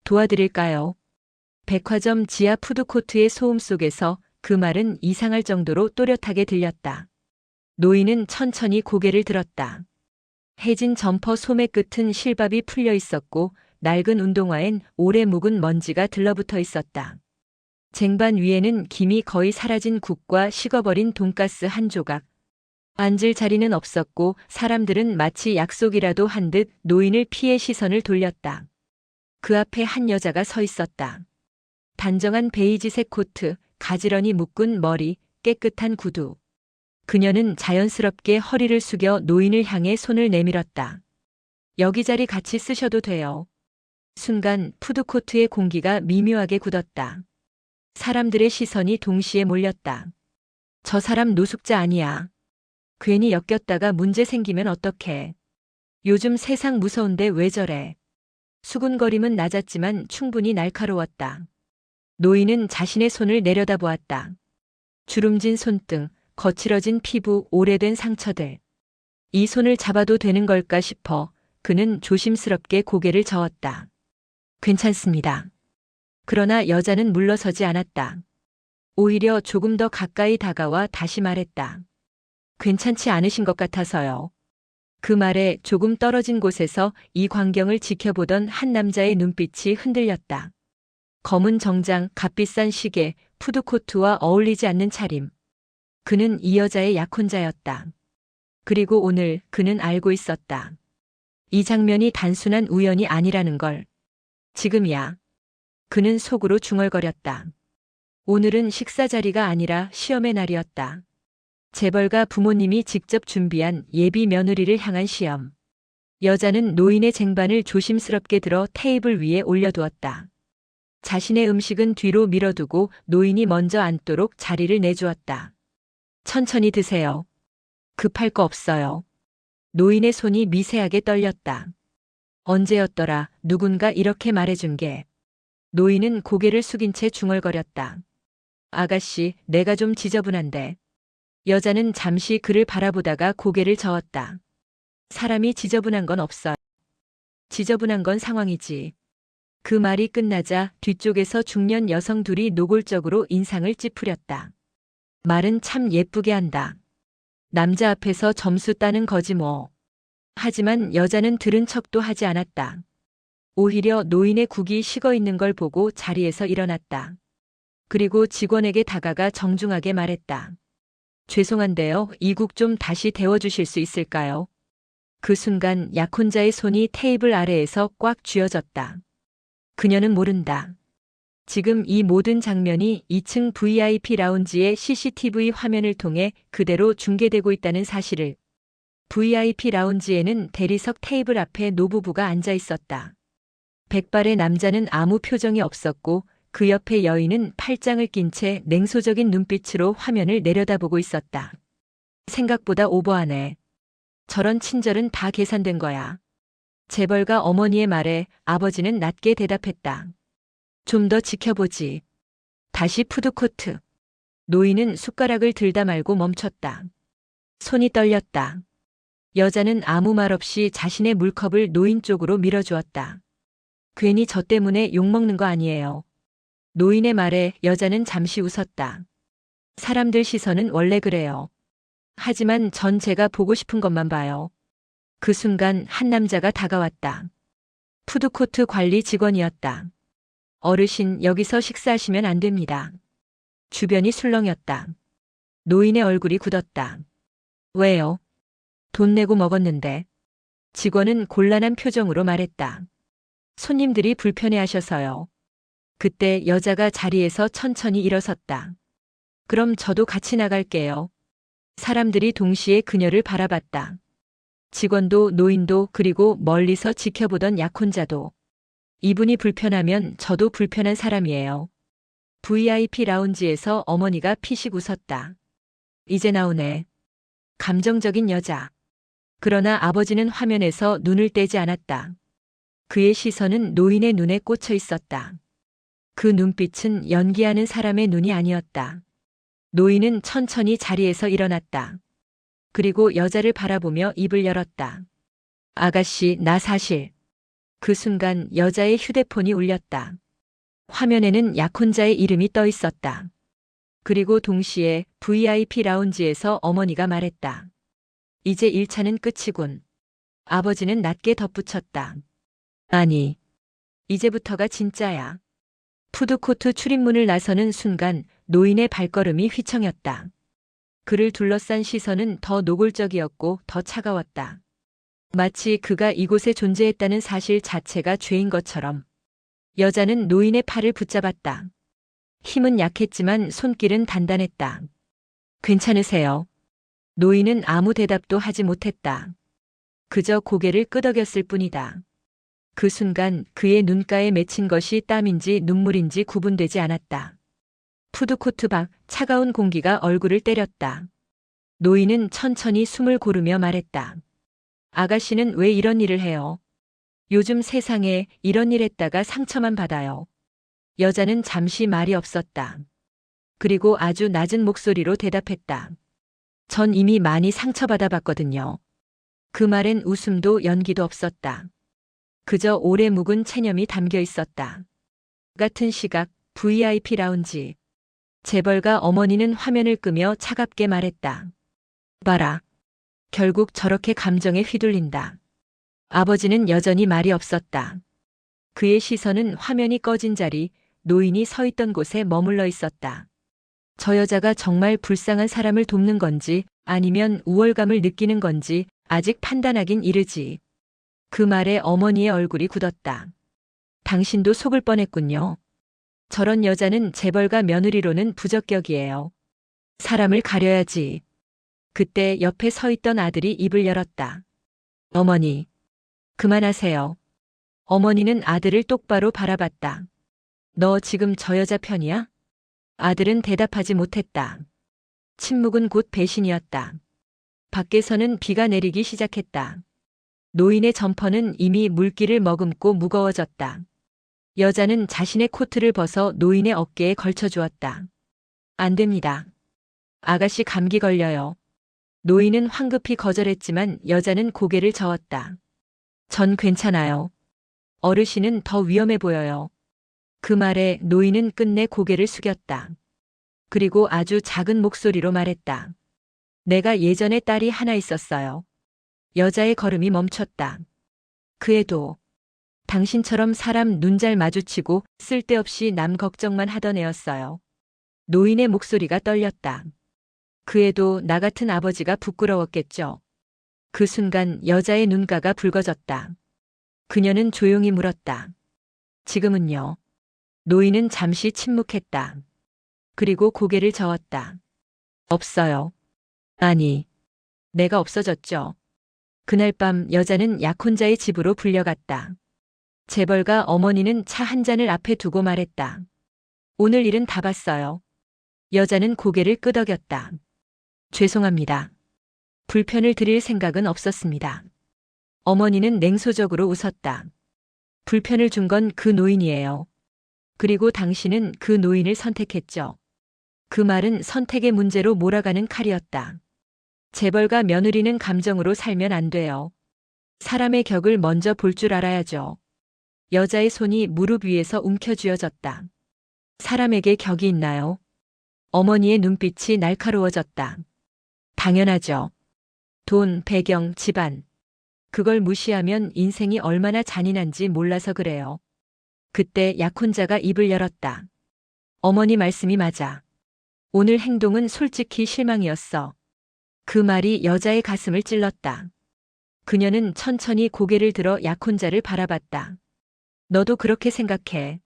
도와드릴까요? 백화점 지하 푸드코트의 소음 속에서 그 말은 이상할 정도로 또렷하게 들렸다. 노인은 천천히 고개를 들었다. 해진 점퍼 소매 끝은 실밥이 풀려 있었고 낡은 운동화엔 오래 묵은 먼지가 들러붙어 있었다. 쟁반 위에는 김이 거의 사라진 국과 식어버린 돈가스 한 조각. 앉을 자리는 없었고 사람들은 마치 약속이라도 한 듯 노인을 피해 시선을 돌렸다. 그 앞에 한 여자가 서 있었다. 단정한 베이지색 코트, 가지런히 묶은 머리, 깨끗한 구두. 그녀는 자연스럽게 허리를 숙여 노인을 향해 손을 내밀었다. 여기 자리 같이 쓰셔도 돼요. 순간 푸드코트의 공기가 미묘하게 굳었다. 사람들의 시선이 동시에 몰렸다. 저 사람 노숙자 아니야. 괜히 엮였다가 문제 생기면 어떡해. 요즘 세상 무서운데 왜 저래. 수군거림은 낮았지만 충분히 날카로웠다. 노인은 자신의 손을 내려다보았다. 주름진 손등, 거칠어진 피부, 오래된 상처들. 이 손을 잡아도 되는 걸까 싶어 그는 조심스럽게 고개를 저었다. 괜찮습니다. 그러나 여자는 물러서지 않았다. 오히려 조금 더 가까이 다가와 다시 말했다. 괜찮지 않으신 것 같아서요. 그 말에 조금 떨어진 곳에서 이 광경을 지켜보던 한 남자의 눈빛이 흔들렸다. 검은 정장, 값비싼 시계, 푸드코트와 어울리지 않는 차림. 그는 이 여자의 약혼자였다. 그리고 오늘 그는 알고 있었다. 이 장면이 단순한 우연이 아니라는 걸. 지금이야. 그는 속으로 중얼거렸다. 오늘은 식사 자리가 아니라 시험의 날이었다. 재벌가 부모님이 직접 준비한 예비 며느리를 향한 시험. 여자는 노인의 쟁반을 조심스럽게 들어 테이블 위에 올려두었다. 자신의 음식은 뒤로 밀어두고 노인이 먼저 앉도록 자리를 내주었다. 천천히 드세요. 급할 거 없어요. 노인의 손이 미세하게 떨렸다. 언제였더라 누군가 이렇게 말해준 게. 노인은 고개를 숙인 채 중얼거렸다. 아가씨, 내가 좀 지저분한데. 여자는 잠시 그를 바라보다가 고개를 저었다. 사람이 지저분한 건 없어요. 지저분한 건 상황이지. 그 말이 끝나자 뒤쪽에서 중년 여성 둘이 노골적으로 인상을 찌푸렸다. 말은 참 예쁘게 한다. 남자 앞에서 점수 따는 거지 뭐. 하지만 여자는 들은 척도 하지 않았다. 오히려 노인의 국이 식어 있는 걸 보고 자리에서 일어났다. 그리고 직원에게 다가가 정중하게 말했다. 죄송한데요, 이 국 좀 다시 데워주실 수 있을까요? 그 순간 약혼자의 손이 테이블 아래에서 꽉 쥐어졌다. 그녀는 모른다. 지금 이 모든 장면이 2층 VIP 라운지의 CCTV 화면을 통해 그대로 중계되고 있다는 사실을. VIP 라운지에는 대리석 테이블 앞에 노부부가 앉아 있었다. 백발의 남자는 아무 표정이 없었고 그 옆에 여인은 팔짱을 낀 채 냉소적인 눈빛으로 화면을 내려다보고 있었다. 생각보다 오버하네. 저런 친절은 다 계산된 거야. 재벌가 어머니의 말에 아버지는 낮게 대답했다. 좀 더 지켜보지. 다시 푸드코트. 노인은 숟가락을 들다 말고 멈췄다. 손이 떨렸다. 여자는 아무 말 없이 자신의 물컵을 노인 쪽으로 밀어주었다. 괜히 저 때문에 욕먹는 거 아니에요. 노인의 말에 여자는 잠시 웃었다. 사람들 시선은 원래 그래요. 하지만 전 제가 보고 싶은 것만 봐요. 그 순간 한 남자가 다가왔다. 푸드코트 관리 직원이었다. 어르신, 여기서 식사하시면 안 됩니다. 주변이 술렁였다. 노인의 얼굴이 굳었다. 왜요? 돈 내고 먹었는데. 직원은 곤란한 표정으로 말했다. 손님들이 불편해하셔서요. 그때 여자가 자리에서 천천히 일어섰다. 그럼 저도 같이 나갈게요. 사람들이 동시에 그녀를 바라봤다. 직원도 노인도 그리고 멀리서 지켜보던 약혼자도. 이분이 불편하면 저도 불편한 사람이에요. VIP 라운지에서 어머니가 피식 웃었다. 이제 나오네. 감정적인 여자. 그러나 아버지는 화면에서 눈을 떼지 않았다. 그의 시선은 노인의 눈에 꽂혀 있었다. 그 눈빛은 연기하는 사람의 눈이 아니었다. 노인은 천천히 자리에서 일어났다. 그리고 여자를 바라보며 입을 열었다. 아가씨, 나 사실 그 순간 여자의 휴대폰이 울렸다. 화면에는 약혼자의 이름이 떠 있었다. 그리고 동시에 VIP 라운지에서 어머니가 말했다. 이제 1차는 끝이군. 아버지는 낮게 덧붙였다. 아니, 이제부터가 진짜야. 푸드코트 출입문을 나서는 순간 노인의 발걸음이 휘청였다. 그를 둘러싼 시선은 더 노골적이었고 더 차가웠다. 마치 그가 이곳에 존재했다는 사실 자체가 죄인 것처럼. 여자는 노인의 팔을 붙잡았다. 힘은 약했지만 손길은 단단했다. 괜찮으세요? 노인은 아무 대답도 하지 못했다. 그저 고개를 끄덕였을 뿐이다. 그 순간 그의 눈가에 맺힌 것이 땀인지 눈물인지 구분되지 않았다. 푸드코트 밖 차가운 공기가 얼굴을 때렸다. 노인은 천천히 숨을 고르며 말했다. 아가씨는 왜 이런 일을 해요? 요즘 세상에 이런 일 했다가 상처만 받아요. 여자는 잠시 말이 없었다. 그리고 아주 낮은 목소리로 대답했다. 전 이미 많이 상처받아 봤거든요. 그 말엔 웃음도 연기도 없었다. 그저 오래 묵은 체념이 담겨 있었다. 같은 시각 VIP 라운지. 재벌가 어머니는 화면을 끄며 차갑게 말했다. 봐라. 결국 저렇게 감정에 휘둘린다. 아버지는 여전히 말이 없었다. 그의 시선은 화면이 꺼진 자리, 노인이 서 있던 곳에 머물러 있었다. 저 여자가 정말 불쌍한 사람을 돕는 건지 아니면 우월감을 느끼는 건지 아직 판단하긴 이르지. 그 말에 어머니의 얼굴이 굳었다. 당신도 속을 뻔했군요. 저런 여자는 재벌가 며느리로는 부적격이에요. 사람을 가려야지. 그때 옆에 서 있던 아들이 입을 열었다. 어머니, 그만하세요. 어머니는 아들을 똑바로 바라봤다. 너 지금 저 여자 편이야? 아들은 대답하지 못했다. 침묵은 곧 배신이었다. 밖에서는 비가 내리기 시작했다. 노인의 점퍼는 이미 물기를 머금고 무거워졌다. 여자는 자신의 코트를 벗어 노인의 어깨에 걸쳐주었다. 안 됩니다. 아가씨 감기 걸려요. 노인은 황급히 거절했지만 여자는 고개를 저었다. 전 괜찮아요. 어르신은 더 위험해 보여요. 그 말에 노인은 끝내 고개를 숙였다. 그리고 아주 작은 목소리로 말했다. 내가 예전에 딸이 하나 있었어요. 여자의 걸음이 멈췄다. 그 애도 당신처럼 사람 눈 잘 마주치고 쓸데없이 남 걱정만 하던 애였어요. 노인의 목소리가 떨렸다. 그 애도 나 같은 아버지가 부끄러웠겠죠. 그 순간 여자의 눈가가 붉어졌다. 그녀는 조용히 물었다. 지금은요? 노인은 잠시 침묵했다. 그리고 고개를 저었다. 없어요. 아니, 내가 없어졌죠. 그날 밤 여자는 약혼자의 집으로 불려갔다. 재벌가 어머니는 차 한 잔을 앞에 두고 말했다. 오늘 일은 다 봤어요. 여자는 고개를 끄덕였다. 죄송합니다. 불편을 드릴 생각은 없었습니다. 어머니는 냉소적으로 웃었다. 불편을 준 건 그 노인이에요. 그리고 당신은 그 노인을 선택했죠. 그 말은 선택의 문제로 몰아가는 칼이었다. 재벌가 며느리는 감정으로 살면 안 돼요. 사람의 격을 먼저 볼 줄 알아야죠. 여자의 손이 무릎 위에서 움켜쥐어졌다. 사람에게 격이 있나요? 어머니의 눈빛이 날카로워졌다. 당연하죠. 돈, 배경, 집안. 그걸 무시하면 인생이 얼마나 잔인한지 몰라서 그래요. 그때 약혼자가 입을 열었다. 어머니 말씀이 맞아. 오늘 행동은 솔직히 실망이었어. 그 말이 여자의 가슴을 찔렀다. 그녀는 천천히 고개를 들어 약혼자를 바라봤다. 너도 그렇게 생각해.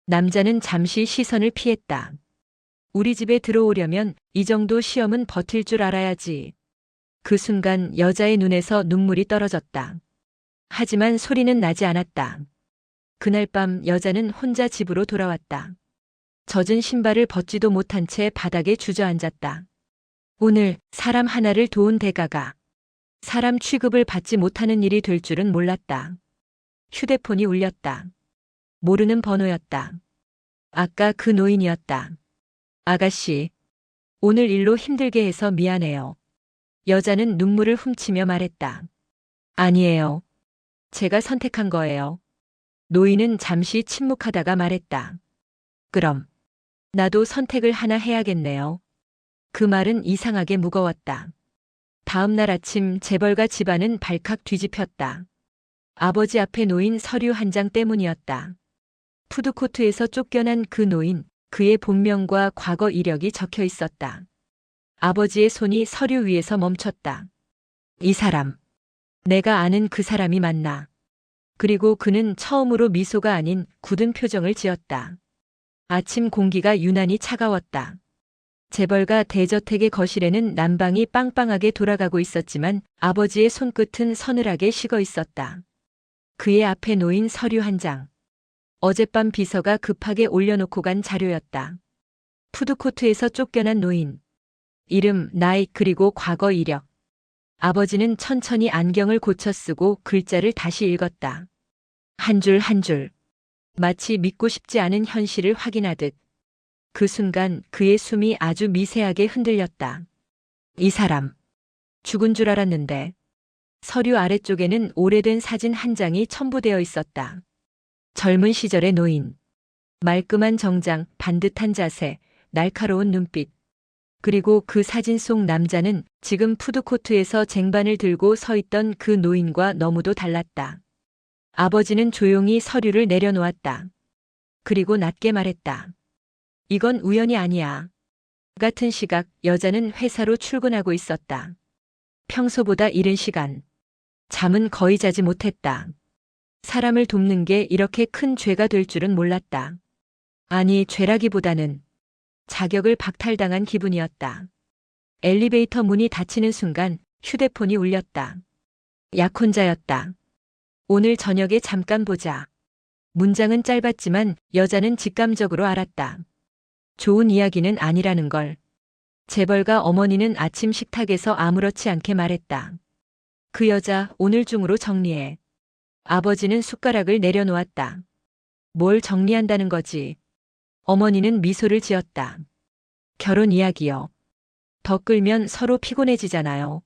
남자는 잠시 시선을 피했다. 우리 집에 들어오려면 이 정도 시험은 버틸 줄 알아야지. 그 순간 여자의 눈에서 눈물이 떨어졌다. 하지만 소리는 나지 않았다. 그날 밤 여자는 혼자 집으로 돌아왔다. 젖은 신발을 벗지도 못한 채 바닥에 주저앉았다. 오늘 사람 하나를 도운 대가가 사람 취급을 받지 못하는 일이 될 줄은 몰랐다. 휴대폰이 울렸다. 모르는 번호였다. 아까 그 노인이었다. 아가씨, 오늘 일로 힘들게 해서 미안해요. 여자는 눈물을 훔치며 말했다. 아니에요. 제가 선택한 거예요. 노인은 잠시 침묵하다가 말했다. 그럼 나도 선택을 하나 해야겠네요. 그 말은 이상하게 무거웠다. 다음 날 아침 재벌가 집안은 발칵 뒤집혔다. 아버지 앞에 놓인 서류 한 장 때문이었다. 푸드코트에서 쫓겨난 그 노인, 그의 본명과 과거 이력이 적혀 있었다. 아버지의 손이 서류 위에서 멈췄다. 이 사람. 내가 아는 그 사람이 맞나. 그리고 그는 처음으로 미소가 아닌 굳은 표정을 지었다. 아침 공기가 유난히 차가웠다. 재벌가 대저택의 거실에는 난방이 빵빵하게 돌아가고 있었지만 아버지의 손끝은 서늘하게 식어 있었다. 그의 앞에 놓인 서류 한 장. 어젯밤 비서가 급하게 올려놓고 간 자료였다. 푸드코트에서 쫓겨난 노인. 이름, 나이, 그리고 과거 이력. 아버지는 천천히 안경을 고쳐 쓰고 글자를 다시 읽었다. 한 줄 한 줄. 마치 믿고 싶지 않은 현실을 확인하듯. 그 순간 그의 숨이 아주 미세하게 흔들렸다. 이 사람. 죽은 줄 알았는데. 서류 아래쪽에는 오래된 사진 한 장이 첨부되어 있었다. 젊은 시절의 노인. 말끔한 정장, 반듯한 자세, 날카로운 눈빛. 그리고 그 사진 속 남자는 지금 푸드코트에서 쟁반을 들고 서 있던 그 노인과 너무도 달랐다. 아버지는 조용히 서류를 내려놓았다. 그리고 낮게 말했다. 이건 우연이 아니야. 같은 시각 여자는 회사로 출근하고 있었다. 평소보다 이른 시간. 잠은 거의 자지 못했다. 사람을 돕는 게 이렇게 큰 죄가 될 줄은 몰랐다. 아니, 죄라기보다는 자격을 박탈당한 기분이었다. 엘리베이터 문이 닫히는 순간 휴대폰이 울렸다. 약혼자였다. 오늘 저녁에 잠깐 보자. 문장은 짧았지만 여자는 직감적으로 알았다. 좋은 이야기는 아니라는 걸. 재벌가 어머니는 아침 식탁에서 아무렇지 않게 말했다. 그 여자 오늘 중으로 정리해. 아버지는 숟가락을 내려놓았다. 뭘 정리한다는 거지? 어머니는 미소를 지었다. 결혼 이야기요. 더 끌면 서로 피곤해지잖아요.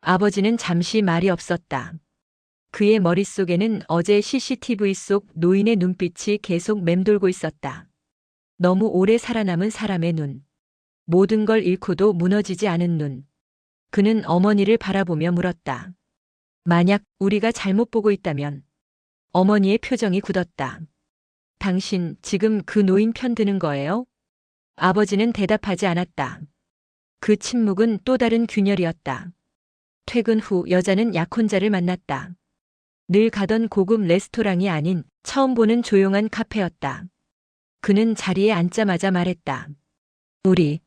아버지는 잠시 말이 없었다. 그의 머릿속에는 어제 CCTV 속 노인의 눈빛이 계속 맴돌고 있었다. 너무 오래 살아남은 사람의 눈. 모든 걸 잃고도 무너지지 않은 눈. 그는 어머니를 바라보며 물었다. 만약 우리가 잘못 보고 있다면? 어머니의 표정이 굳었다. 당신 지금 그 노인 편 드는 거예요? 아버지는 대답하지 않았다. 그 침묵은 또 다른 균열이었다. 퇴근 후 여자는 약혼자를 만났다. 늘 가던 고급 레스토랑이 아닌 처음 보는 조용한 카페였다. 그는 자리에 앉자마자 말했다. 우리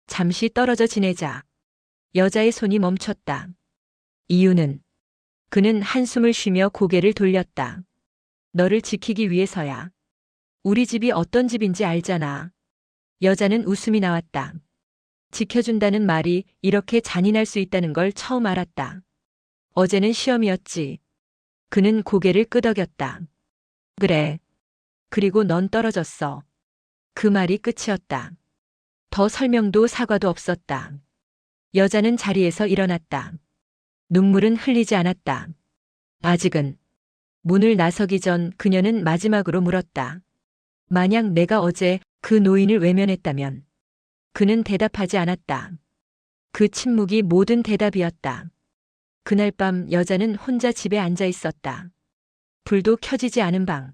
잠시 떨어져 지내자. 여자의 손이 멈췄다. 이유는? 그는 한숨을 쉬며 고개를 돌렸다. 너를 지키기 위해서야. 우리 집이 어떤 집인지 알잖아. 여자는 웃음이 나왔다. 지켜준다는 말이 이렇게 잔인할 수 있다는 걸 처음 알았다. 어제는 시험이었지. 그는 고개를 끄덕였다. 그래. 그리고 넌 떨어졌어. 그 말이 끝이었다. 더 설명도 사과도 없었다. 여자는 자리에서 일어났다. 눈물은 흘리지 않았다. 아직은. 문을 나서기 전 그녀는 마지막으로 물었다. 만약 내가 어제 그 노인을 외면했다면? 그는 대답하지 않았다. 그 침묵이 모든 대답이었다. 그날 밤 여자는 혼자 집에 앉아 있었다. 불도 켜지지 않은 방.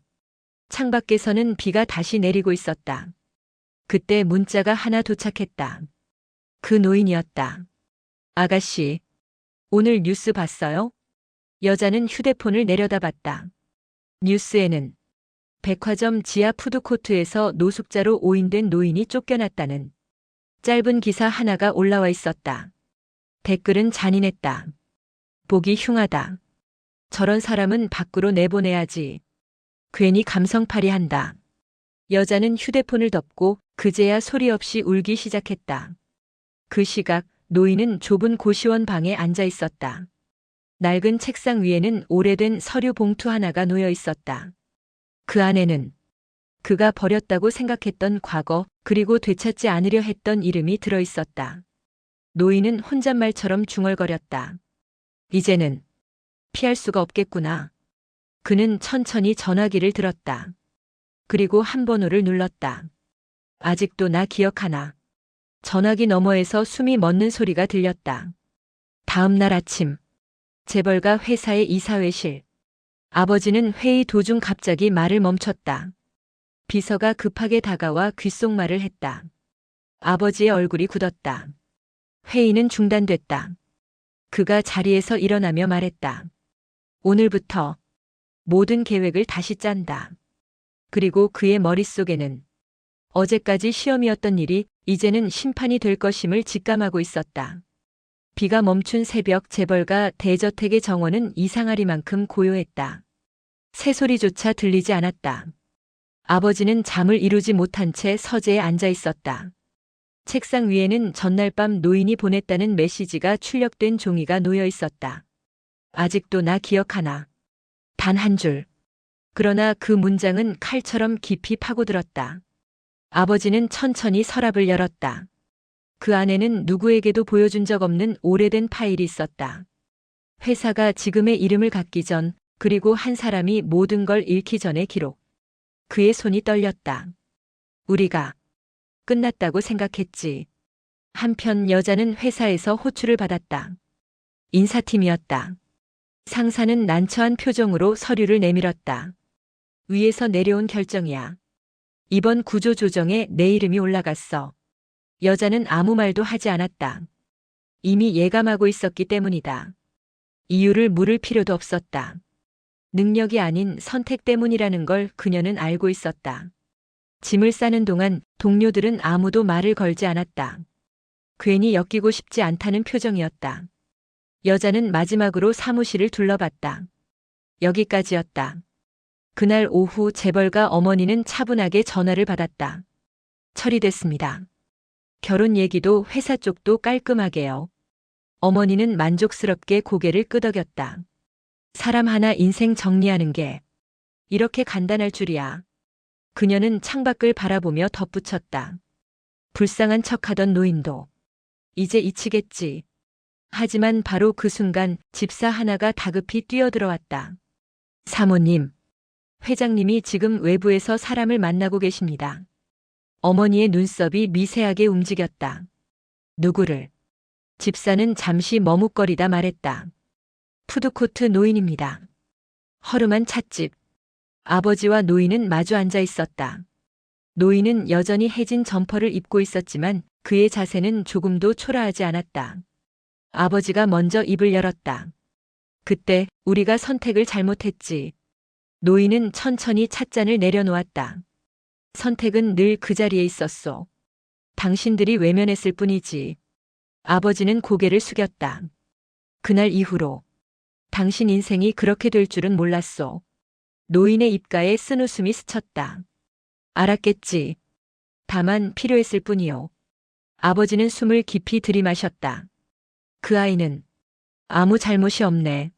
창밖에서는 비가 다시 내리고 있었다. 그때 문자가 하나 도착했다. 그 노인이었다. 아가씨, 오늘 뉴스 봤어요? 여자는 휴대폰을 내려다봤다. 뉴스에는 백화점 지하 푸드코트에서 노숙자로 오인된 노인이 쫓겨났다는 짧은 기사 하나가 올라와 있었다. 댓글은 잔인했다. 보기 흉하다. 저런 사람은 밖으로 내보내야지. 괜히 감성팔이한다. 여자는 휴대폰을 덮고 그제야 소리 없이 울기 시작했다. 그 시각 노인은 좁은 고시원 방에 앉아 있었다. 낡은 책상 위에는 오래된 서류 봉투 하나가 놓여 있었다. 그 안에는 그가 버렸다고 생각했던 과거 그리고 되찾지 않으려 했던 이름이 들어 있었다. 노인은 혼잣말처럼 중얼거렸다. 이제는 피할 수가 없겠구나. 그는 천천히 전화기를 들었다. 그리고 한 번호를 눌렀다. 아직도 나 기억하나. 전화기 너머에서 숨이 멎는 소리가 들렸다. 다음 날 아침, 재벌가 회사의 이사회실. 아버지는 회의 도중 갑자기 말을 멈췄다. 비서가 급하게 다가와 귓속말을 했다. 아버지의 얼굴이 굳었다. 회의는 중단됐다. 그가 자리에서 일어나며 말했다. 오늘부터 모든 계획을 다시 짠다. 그리고 그의 머릿속에는 어제까지 시험이었던 일이 이제는 심판이 될 것임을 직감하고 있었다. 비가 멈춘 새벽 재벌가 대저택의 정원은 이상하리만큼 고요했다. 새소리조차 들리지 않았다. 아버지는 잠을 이루지 못한 채 서재에 앉아 있었다. 책상 위에는 전날 밤 노인이 보냈다는 메시지가 출력된 종이가 놓여 있었다. 아직도 나 기억하나. 단 한 줄. 그러나 그 문장은 칼처럼 깊이 파고들었다. 아버지는 천천히 서랍을 열었다. 그 안에는 누구에게도 보여준 적 없는 오래된 파일이 있었다. 회사가 지금의 이름을 갖기 전, 그리고 한 사람이 모든 걸 잃기 전의 기록. 그의 손이 떨렸다. 우리가 끝났다고 생각했지. 한편 여자는 회사에서 호출을 받았다. 인사팀이었다. 상사는 난처한 표정으로 서류를 내밀었다. 위에서 내려온 결정이야. 이번 구조 조정에 내 이름이 올라갔어. 여자는 아무 말도 하지 않았다. 이미 예감하고 있었기 때문이다. 이유를 물을 필요도 없었다. 능력이 아닌 선택 때문이라는 걸 그녀는 알고 있었다. 짐을 싸는 동안 동료들은 아무도 말을 걸지 않았다. 괜히 엮이고 싶지 않다는 표정이었다. 여자는 마지막으로 사무실을 둘러봤다. 여기까지였다. 그날 오후 재벌가 어머니는 차분하게 전화를 받았다. 처리됐습니다. 결혼 얘기도 회사 쪽도 깔끔하게요. 어머니는 만족스럽게 고개를 끄덕였다. 사람 하나 인생 정리하는 게 이렇게 간단할 줄이야. 그녀는 창밖을 바라보며 덧붙였다. 불쌍한 척하던 노인도 이제 잊히겠지. 하지만 바로 그 순간 집사 하나가 다급히 뛰어들어왔다. 사모님, 회장님이 지금 외부에서 사람을 만나고 계십니다. 어머니의 눈썹이 미세하게 움직였다. 누구를? 집사는 잠시 머뭇거리다 말했다. 푸드코트 노인입니다. 허름한 찻집. 아버지와 노인은 마주 앉아 있었다. 노인은 여전히 해진 점퍼를 입고 있었지만 그의 자세는 조금도 초라하지 않았다. 아버지가 먼저 입을 열었다. 그때 우리가 선택을 잘못했지. 노인은 천천히 찻잔을 내려놓았다. 선택은 늘 그 자리에 있었소. 당신들이 외면했을 뿐이지. 아버지는 고개를 숙였다. 그날 이후로 당신 인생이 그렇게 될 줄은 몰랐소. 노인의 입가에 쓴웃음이 스쳤다. 알았겠지. 다만 필요했을 뿐이요. 아버지는 숨을 깊이 들이마셨다. 그 아이는 아무 잘못이 없네.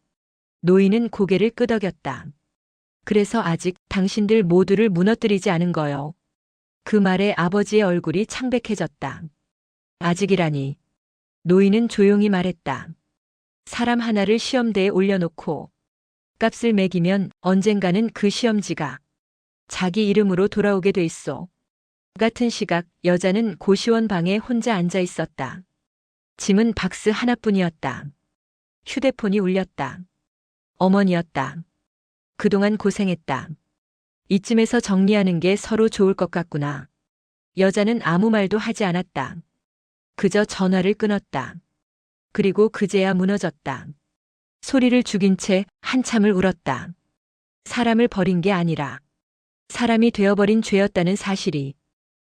노인은 고개를 끄덕였다. 그래서 아직 당신들 모두를 무너뜨리지 않은 거요. 그 말에 아버지의 얼굴이 창백해졌다. 아직이라니. 노인은 조용히 말했다. 사람 하나를 시험대에 올려놓고 값을 매기면 언젠가는 그 시험지가 자기 이름으로 돌아오게 돼 있어. 같은 시각 여자는 고시원 방에 혼자 앉아 있었다. 짐은 박스 하나뿐이었다. 휴대폰이 울렸다. 어머니였다. 그동안 고생했다. 이쯤에서 정리하는 게 서로 좋을 것 같구나. 여자는 아무 말도 하지 않았다. 그저 전화를 끊었다. 그리고 그제야 무너졌다. 소리를 죽인 채 한참을 울었다. 사람을 버린 게 아니라 사람이 되어버린 죄였다는 사실이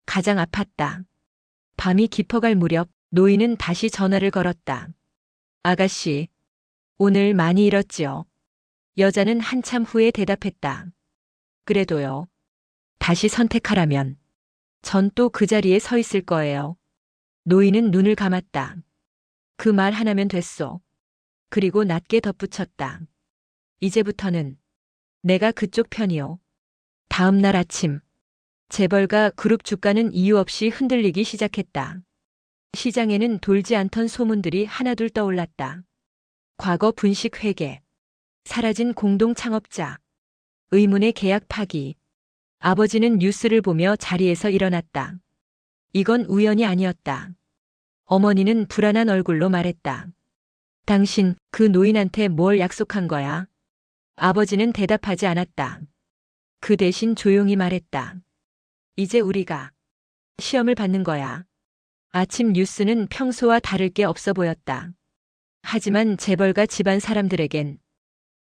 가장 아팠다. 밤이 깊어갈 무렵 노인은 다시 전화를 걸었다. 아가씨, 오늘 많이 잃었지요. 여자는 한참 후에 대답했다. 그래도요. 다시 선택하라면 전 또 그 자리에 서 있을 거예요. 노인은 눈을 감았다. 그 말 하나면 됐소. 그리고 낮게 덧붙였다. 이제부터는 내가 그쪽 편이요. 다음 날 아침, 재벌가 그룹 주가는 이유 없이 흔들리기 시작했다. 시장에는 돌지 않던 소문들이 하나둘 떠올랐다. 과거 분식 회계, 사라진 공동 창업자, 의문의 계약 파기. 아버지는 뉴스를 보며 자리에서 일어났다. 이건 우연이 아니었다. 어머니는 불안한 얼굴로 말했다. 당신 그 노인한테 뭘 약속한 거야? 아버지는 대답하지 않았다. 그 대신 조용히 말했다. 이제 우리가 시험을 받는 거야. 아침 뉴스는 평소와 다를 게 없어 보였다. 하지만 재벌가 집안 사람들에겐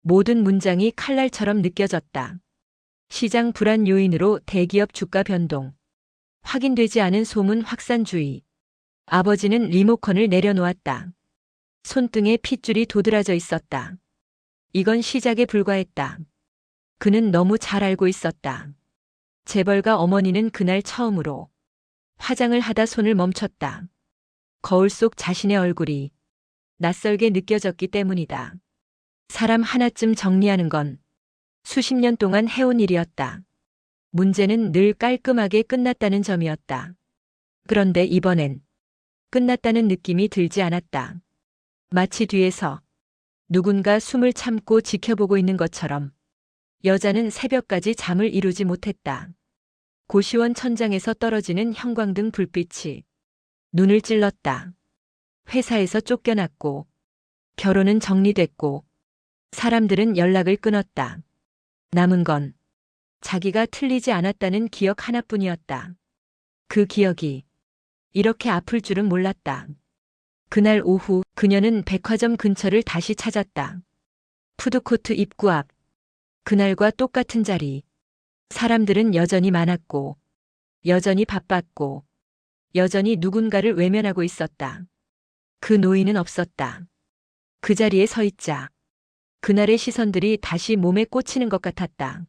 모든 문장이 칼날처럼 느껴졌다. 시장 불안 요인으로 대기업 주가 변동. 확인되지 않은 소문 확산주의. 아버지는 리모컨을 내려놓았다. 손등에 핏줄이 도드라져 있었다. 이건 시작에 불과했다. 그는 너무 잘 알고 있었다. 재벌가 어머니는 그날 처음으로 화장을 하다 손을 멈췄다. 거울 속 자신의 얼굴이 낯설게 느껴졌기 때문이다. 사람 하나쯤 정리하는 건 수십 년 동안 해온 일이었다. 문제는 늘 깔끔하게 끝났다는 점이었다. 그런데 이번엔 끝났다는 느낌이 들지 않았다. 마치 뒤에서 누군가 숨을 참고 지켜보고 있는 것처럼 여자는 새벽까지 잠을 이루지 못했다. 고시원 천장에서 떨어지는 형광등 불빛이 눈을 찔렀다. 회사에서 쫓겨났고, 결혼은 정리됐고, 사람들은 연락을 끊었다. 남은 건 자기가 틀리지 않았다는 기억 하나뿐이었다. 그 기억이 이렇게 아플 줄은 몰랐다. 그날 오후 그녀는 백화점 근처를 다시 찾았다. 푸드코트 입구 앞. 그날과 똑같은 자리. 사람들은 여전히 많았고, 여전히 바빴고, 여전히 누군가를 외면하고 있었다. 그 노인은 없었다. 그 자리에 서 있자 그날의 시선들이 다시 몸에 꽂히는 것 같았다.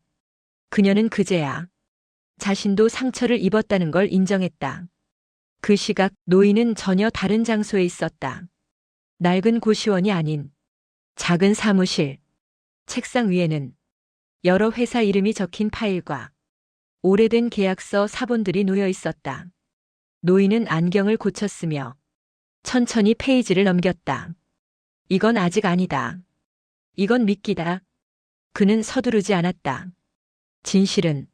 그녀는 그제야 자신도 상처를 입었다는 걸 인정했다. 그 시각 노인은 전혀 다른 장소에 있었다. 낡은 고시원이 아닌 작은 사무실. 책상 위에는 여러 회사 이름이 적힌 파일과 오래된 계약서 사본들이 놓여 있었다. 노인은 안경을 고쳤으며 천천히 페이지를 넘겼다. 이건 아직 아니다. 이건 미끼다. 그는 서두르지 않았다. 진실은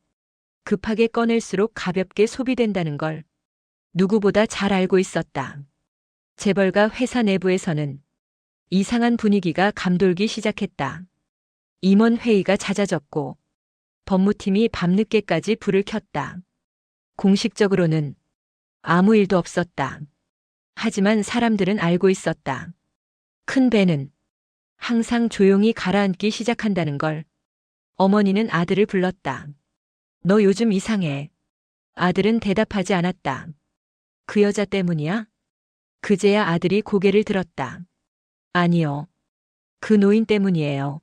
급하게 꺼낼수록 가볍게 소비된다는 걸 누구보다 잘 알고 있었다. 재벌가 회사 내부에서는 이상한 분위기가 감돌기 시작했다. 임원 회의가 잦아졌고 법무팀이 밤늦게까지 불을 켰다. 공식적으로는 아무 일도 없었다. 하지만 사람들은 알고 있었다. 큰 배는 항상 조용히 가라앉기 시작한다는 걸. 어머니는 아들을 불렀다. 너 요즘 이상해. 아들은 대답하지 않았다. 그 여자 때문이야? 그제야 아들이 고개를 들었다. 아니요. 그 노인 때문이에요.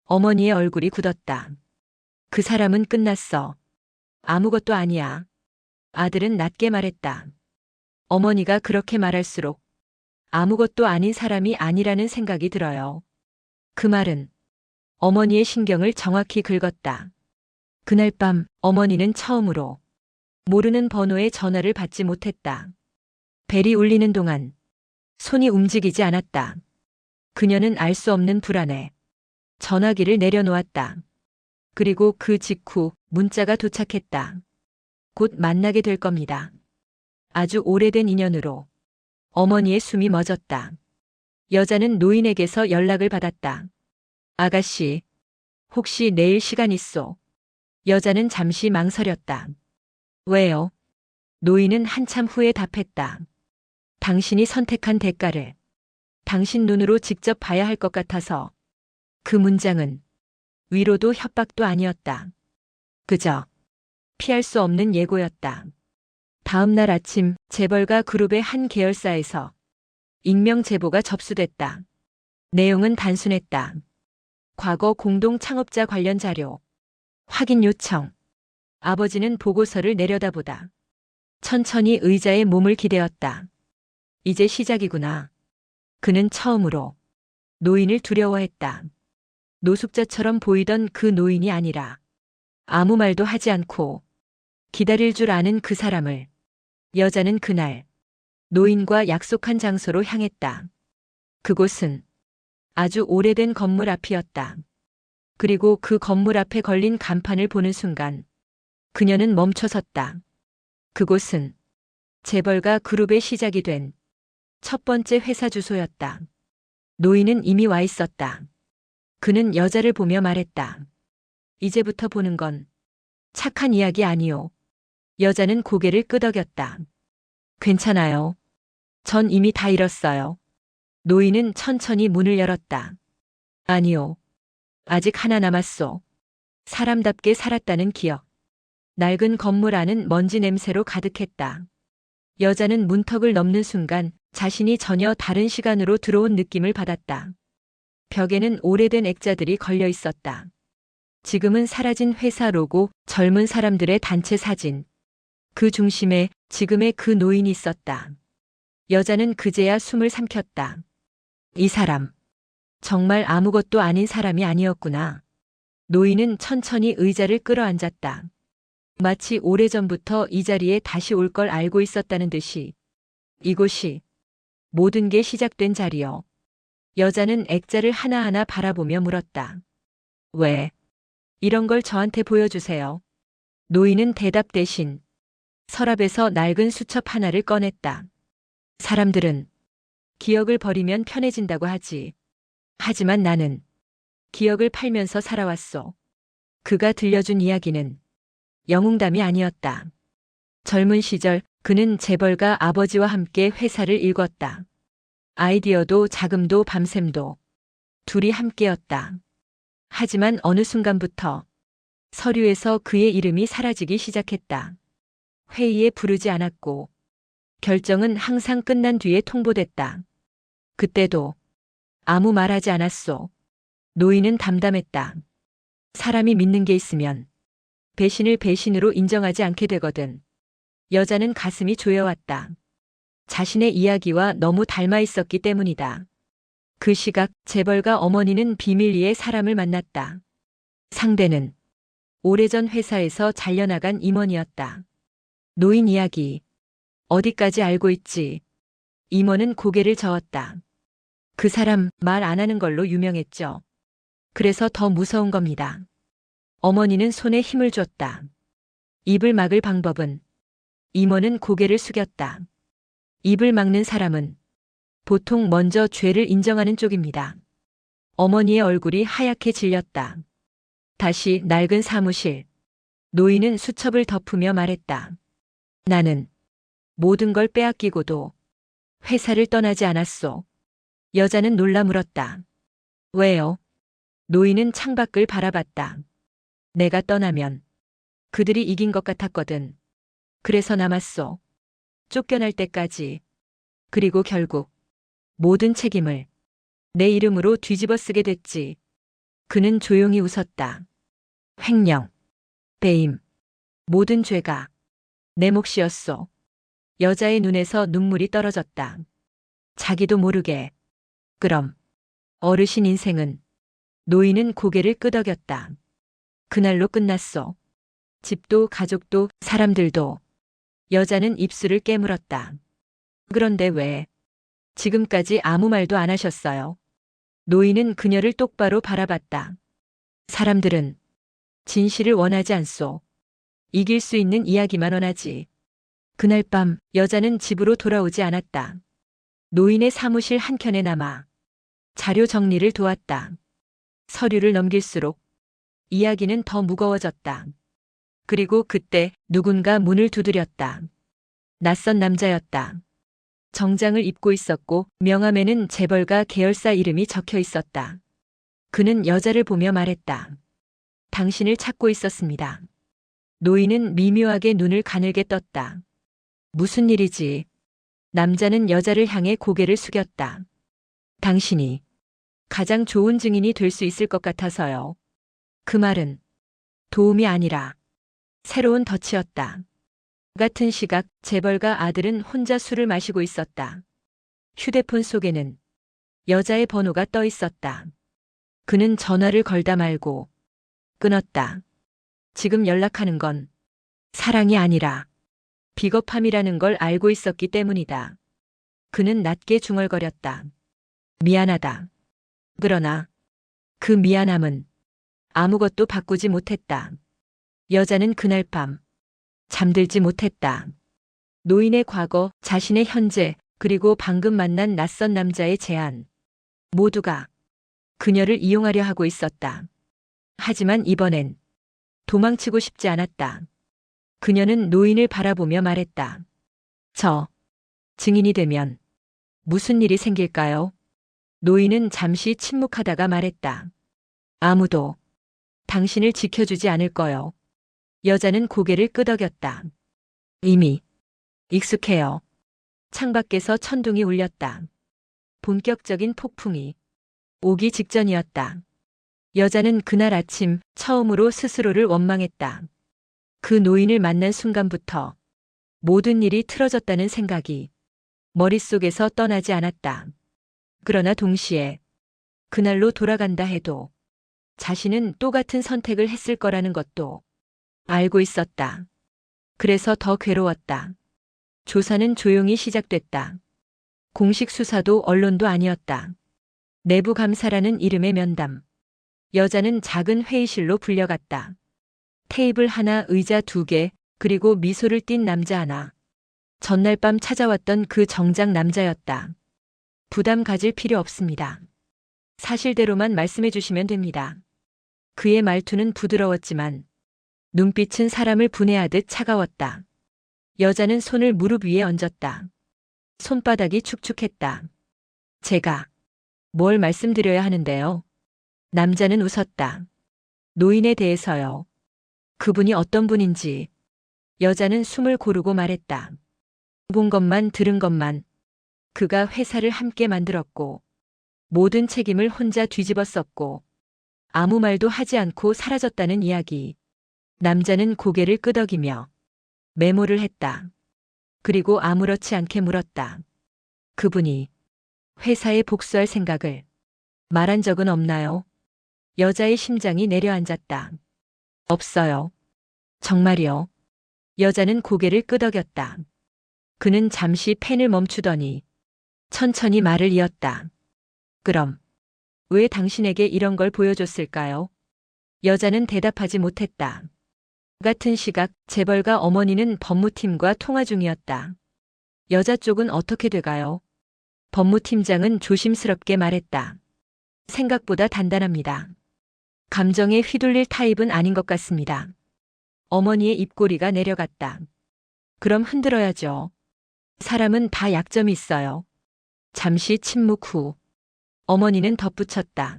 어머니의 얼굴이 굳었다. 그 사람은 끝났어. 아무것도 아니야. 아들은 낮게 말했다. 어머니가 그렇게 말할수록 아무것도 아닌 사람이 아니라는 생각이 들어요. 그 말은 어머니의 신경을 정확히 긁었다. 그날 밤 어머니는 처음으로 모르는 번호의 전화를 받지 못했다. 벨이 울리는 동안 손이 움직이지 않았다. 그녀는 알 수 없는 불안에 전화기를 내려놓았다. 그리고 그 직후 문자가 도착했다. 곧 만나게 될 겁니다. 아주 오래된 인연으로 어머니의 숨이 멎었다. 여자는 노인에게서 연락을 받았다. 아가씨, 혹시 내일 시간 있소? 여자는 잠시 망설였다. 왜요? 노인은 한참 후에 답했다. 당신이 선택한 대가를 당신 눈으로 직접 봐야 할 것 같아서. 그 문장은 위로도 협박도 아니었다. 그저 피할 수 없는 예고였다. 다음 날 아침 재벌가 그룹의 한 계열사에서 익명 제보가 접수됐다. 내용은 단순했다. 과거 공동 창업자 관련 자료. 확인 요청. 아버지는 보고서를 내려다보다 천천히 의자에 몸을 기대었다. 이제 시작이구나. 그는 처음으로 노인을 두려워했다. 노숙자처럼 보이던 그 노인이 아니라 아무 말도 하지 않고 기다릴 줄 아는 그 사람을. 여자는 그날 노인과 약속한 장소로 향했다. 그곳은 아주 오래된 건물 앞이었다. 그리고 그 건물 앞에 걸린 간판을 보는 순간 그녀는 멈춰섰다. 그곳은 재벌가 그룹의 시작이 된 첫 번째 회사 주소였다. 노인은 이미 와 있었다. 그는 여자를 보며 말했다. 이제부터 보는 건 착한 이야기 아니오. 여자는 고개를 끄덕였다. 괜찮아요. 전 이미 다 잃었어요. 노인은 천천히 문을 열었다. 아니요. 아직 하나 남았소. 사람답게 살았다는 기억. 낡은 건물 안은 먼지 냄새로 가득했다. 여자는 문턱을 넘는 순간 자신이 전혀 다른 시간으로 들어온 느낌을 받았다. 벽에는 오래된 액자들이 걸려 있었다. 지금은 사라진 회사 로고, 젊은 사람들의 단체 사진. 그 중심에 지금의 그 노인이 있었다. 여자는 그제야 숨을 삼켰다. 이 사람. 정말 아무것도 아닌 사람이 아니었구나. 노인은 천천히 의자를 끌어앉았다. 마치 오래전부터 이 자리에 다시 올 걸 알고 있었다는 듯이. 이곳이 모든 게 시작된 자리요. 여자는 액자를 하나하나 바라보며 물었다. 왜? 이런 걸 저한테 보여주세요. 노인은 대답 대신 서랍에서 낡은 수첩 하나를 꺼냈다. 사람들은 기억을 버리면 편해진다고 하지. 하지만 나는 기억을 팔면서 살아왔소. 그가 들려준 이야기는 영웅담이 아니었다. 젊은 시절 그는 재벌가 아버지와 함께 회사를 일궜다. 아이디어도 자금도 밤샘도 둘이 함께였다. 하지만 어느 순간부터 서류에서 그의 이름이 사라지기 시작했다. 회의에 부르지 않았고 결정은 항상 끝난 뒤에 통보됐다. 그때도 아무 말하지 않았소. 노인은 담담했다. 사람이 믿는 게 있으면 배신을 배신으로 인정하지 않게 되거든. 여자는 가슴이 조여왔다. 자신의 이야기와 너무 닮아 있었기 때문이다. 그 시각 재벌가 어머니는 비밀리에 사람을 만났다. 상대는 오래전 회사에서 잘려나간 임원이었다. 노인 이야기. 어디까지 알고 있지? 임원은 고개를 저었다. 그 사람 말 안 하는 걸로 유명했죠. 그래서 더 무서운 겁니다. 어머니는 손에 힘을 줬다. 입을 막을 방법은? 임원은 고개를 숙였다. 입을 막는 사람은 보통 먼저 죄를 인정하는 쪽입니다. 어머니의 얼굴이 하얗게 질렸다. 다시 낡은 사무실. 노인은 수첩을 덮으며 말했다. 나는 모든 걸 빼앗기고도 회사를 떠나지 않았소. 여자는 놀라 물었다. 왜요? 노인은 창밖을 바라봤다. 내가 떠나면 그들이 이긴 것 같았거든. 그래서 남았소. 쫓겨날 때까지. 그리고 결국 모든 책임을 내 이름으로 뒤집어 쓰게 됐지. 그는 조용히 웃었다. 횡령, 배임, 모든 죄가 내 몫이었소. 여자의 눈에서 눈물이 떨어졌다. 자기도 모르게. 그럼 어르신 인생은? 노인은 고개를 끄덕였다. 그날로 끝났소. 집도 가족도 사람들도. 여자는 입술을 깨물었다. 그런데 왜 지금까지 아무 말도 안 하셨어요? 노인은 그녀를 똑바로 바라봤다. 사람들은 진실을 원하지 않소. 이길 수 있는 이야기만 원하지. 그날 밤 여자는 집으로 돌아오지 않았다. 노인의 사무실 한켠에 남아 자료 정리를 도왔다. 서류를 넘길수록 이야기는 더 무거워졌다. 그리고 그때 누군가 문을 두드렸다. 낯선 남자였다. 정장을 입고 있었고 명함에는 재벌가 계열사 이름이 적혀 있었다. 그는 여자를 보며 말했다. 당신을 찾고 있었습니다. 노인은 미묘하게 눈을 가늘게 떴다. 무슨 일이지? 남자는 여자를 향해 고개를 숙였다. 당신이 가장 좋은 증인이 될 수 있을 것 같아서요. 그 말은 도움이 아니라 새로운 덫이었다. 같은 시각 재벌가 아들은 혼자 술을 마시고 있었다. 휴대폰 속에는 여자의 번호가 떠 있었다. 그는 전화를 걸다 말고 끊었다. 지금 연락하는 건 사랑이 아니라 비겁함이라는 걸 알고 있었기 때문이다. 그는 낮게 중얼거렸다. 미안하다. 그러나 그 미안함은 아무것도 바꾸지 못했다. 여자는 그날 밤 잠들지 못했다. 노인의 과거, 자신의 현재, 그리고 방금 만난 낯선 남자의 제안. 모두가 그녀를 이용하려 하고 있었다. 하지만 이번엔 도망치고 싶지 않았다. 그녀는 노인을 바라보며 말했다. 저 증인이 되면 무슨 일이 생길까요? 노인은 잠시 침묵하다가 말했다. 아무도 당신을 지켜주지 않을 거요. 여자는 고개를 끄덕였다. 이미 익숙해요. 창밖에서 천둥이 울렸다. 본격적인 폭풍이 오기 직전이었다. 여자는 그날 아침 처음으로 스스로를 원망했다. 그 노인을 만난 순간부터 모든 일이 틀어졌다는 생각이 머릿속에서 떠나지 않았다. 그러나 동시에 그날로 돌아간다 해도 자신은 똑같은 선택을 했을 거라는 것도 알고 있었다. 그래서 더 괴로웠다. 조사는 조용히 시작됐다. 공식 수사도 언론도 아니었다. 내부 감사라는 이름의 면담. 여자는 작은 회의실로 불려갔다. 테이블 하나, 의자 2개, 그리고 미소를 띤 남자 하나. 전날 밤 찾아왔던 그 정장 남자였다. 부담 가질 필요 없습니다. 사실대로만 말씀해 주시면 됩니다. 그의 말투는 부드러웠지만 눈빛은 사람을 분해하듯 차가웠다. 여자는 손을 무릎 위에 얹었다. 손바닥이 축축했다. 제가 뭘 말씀드려야 하는데요? 남자는 웃었다. 노인에 대해서요. 그분이 어떤 분인지. 여자는 숨을 고르고 말했다. 본 것만 들은 것만. 그가 회사를 함께 만들었고 모든 책임을 혼자 뒤집어 썼고 아무 말도 하지 않고 사라졌다는 이야기. 남자는 고개를 끄덕이며 메모를 했다. 그리고 아무렇지 않게 물었다. 그분이 회사에 복수할 생각을 말한 적은 없나요? 여자의 심장이 내려앉았다. 없어요. 정말이요. 여자는 고개를 끄덕였다. 그는 잠시 펜을 멈추더니 천천히 말을 이었다. 그럼 왜 당신에게 이런 걸 보여줬을까요? 여자는 대답하지 못했다. 같은 시각 재벌가 어머니는 법무팀과 통화 중이었다. 여자 쪽은 어떻게 돼가요? 법무팀장은 조심스럽게 말했다. 생각보다 단단합니다. 감정에 휘둘릴 타입은 아닌 것 같습니다. 어머니의 입꼬리가 내려갔다. 그럼 흔들어야죠. 사람은 다 약점이 있어요. 잠시 침묵 후 어머니는 덧붙였다.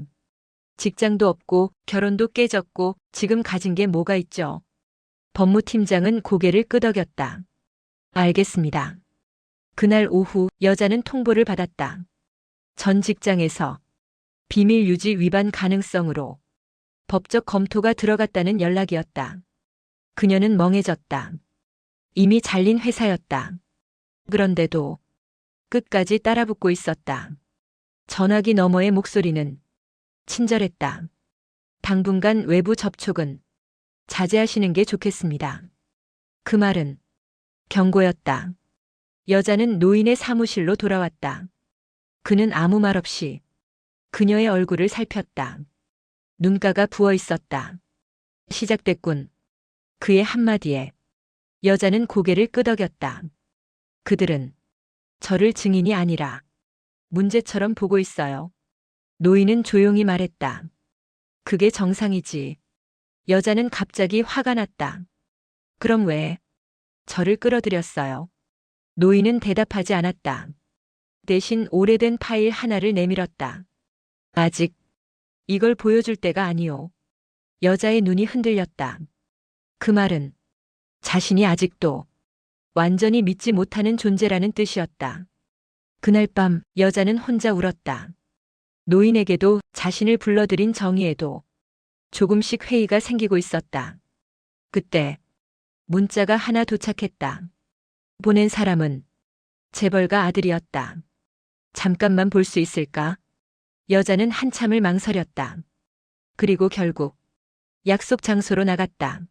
직장도 없고 결혼도 깨졌고 지금 가진 게 뭐가 있죠? 법무팀장은 고개를 끄덕였다. 알겠습니다. 그날 오후 여자는 통보를 받았다. 전 직장에서 비밀 유지 위반 가능성으로 법적 검토가 들어갔다는 연락이었다. 그녀는 멍해졌다. 이미 잘린 회사였다. 그런데도 끝까지 따라붙고 있었다. 전화기 너머의 목소리는 친절했다. 당분간 외부 접촉은 자제하시는 게 좋겠습니다. 그 말은 경고였다. 여자는 노인의 사무실로 돌아왔다. 그는 아무 말 없이 그녀의 얼굴을 살폈다. 눈가가 부어 있었다. 시작됐군. 그의 한마디에 여자는 고개를 끄덕였다. 그들은 저를 증인이 아니라 문제처럼 보고 있어요. 노인은 조용히 말했다. 그게 정상이지. 여자는 갑자기 화가 났다. 그럼 왜 저를 끌어들였어요? 노인은 대답하지 않았다. 대신 오래된 파일 하나를 내밀었다. 아직 이걸 보여줄 때가 아니오. 여자의 눈이 흔들렸다. 그 말은 자신이 아직도 완전히 믿지 못하는 존재라는 뜻이었다. 그날 밤 여자는 혼자 울었다. 노인에게도 자신을 불러들인 정의에도 조금씩 회의가 생기고 있었다. 그때 문자가 하나 도착했다. 보낸 사람은 재벌가 아들이었다. 잠깐만 볼 수 있을까? 여자는 한참을 망설였다. 그리고 결국 약속 장소로 나갔다.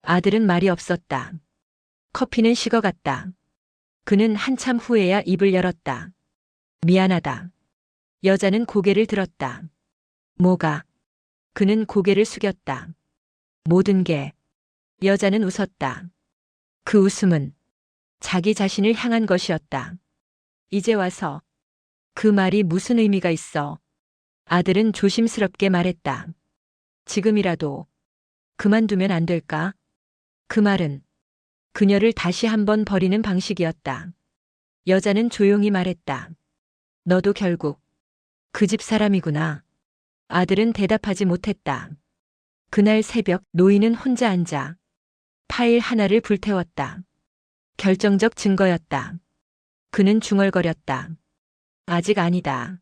아들은 말이 없었다. 커피는 식어갔다. 그는 한참 후에야 입을 열었다. 미안하다. 여자는 고개를 들었다. 뭐가 그는 고개를 숙였다. 모든 게. 여자는 웃었다. 그 웃음은 자기 자신을 향한 것이었다. 이제 와서 그 말이 무슨 의미가 있어? 아들은 조심스럽게 말했다. 지금이라도 그만두면 안 될까? 그 말은 그녀를 다시 한번 버리는 방식이었다. 여자는 조용히 말했다. 너도 결국 그 집 사람이구나. 아들은 대답하지 못했다. 그날 새벽 노인은 혼자 앉아 파일 하나를 불태웠다. 결정적 증거였다. 그는 중얼거렸다. 아직 아니다.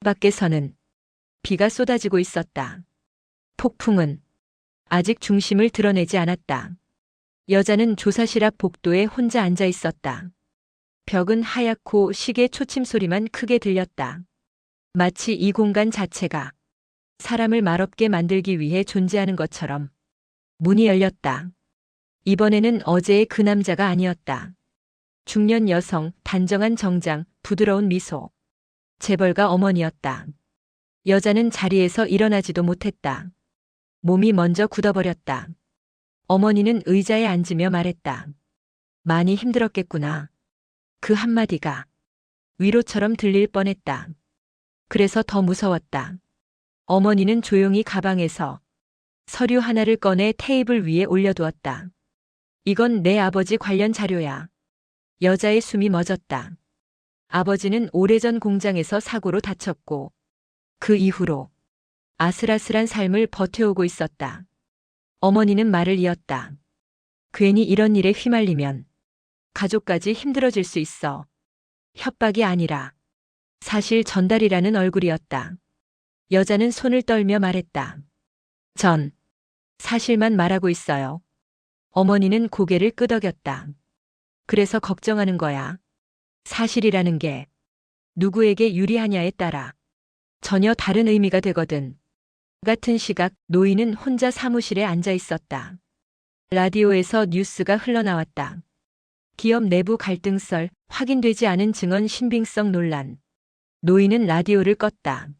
밖에서는 비가 쏟아지고 있었다. 폭풍은 아직 중심을 드러내지 않았다. 여자는 조사실 앞 복도에 혼자 앉아 있었다. 벽은 하얗고 시계 초침 소리만 크게 들렸다. 마치 이 공간 자체가 사람을 말없게 만들기 위해 존재하는 것처럼. 문이 열렸다. 이번에는 어제의 그 남자가 아니었다. 중년 여성, 단정한 정장, 부드러운 미소. 재벌가 어머니였다. 여자는 자리에서 일어나지도 못했다. 몸이 먼저 굳어버렸다. 어머니는 의자에 앉으며 말했다. 많이 힘들었겠구나. 그 한마디가 위로처럼 들릴 뻔했다. 그래서 더 무서웠다. 어머니는 조용히 가방에서 서류 하나를 꺼내 테이블 위에 올려두었다. 이건 내 아버지 관련 자료야. 여자의 숨이 멎었다. 아버지는 오래전 공장에서 사고로 다쳤고 그 이후로 아슬아슬한 삶을 버텨오고 있었다. 어머니는 말을 이었다. 괜히 이런 일에 휘말리면 가족까지 힘들어질 수 있어. 협박이 아니라 사실 전달이라는 얼굴이었다. 여자는 손을 떨며 말했다. 전 사실만 말하고 있어요. 어머니는 고개를 끄덕였다. 그래서 걱정하는 거야. 사실이라는 게 누구에게 유리하냐에 따라 전혀 다른 의미가 되거든. 같은 시각 노인은 혼자 사무실에 앉아 있었다. 라디오에서 뉴스가 흘러나왔다. 기업 내부 갈등설, 확인되지 않은 증언 신빙성 논란. 노인은 라디오를 껐다.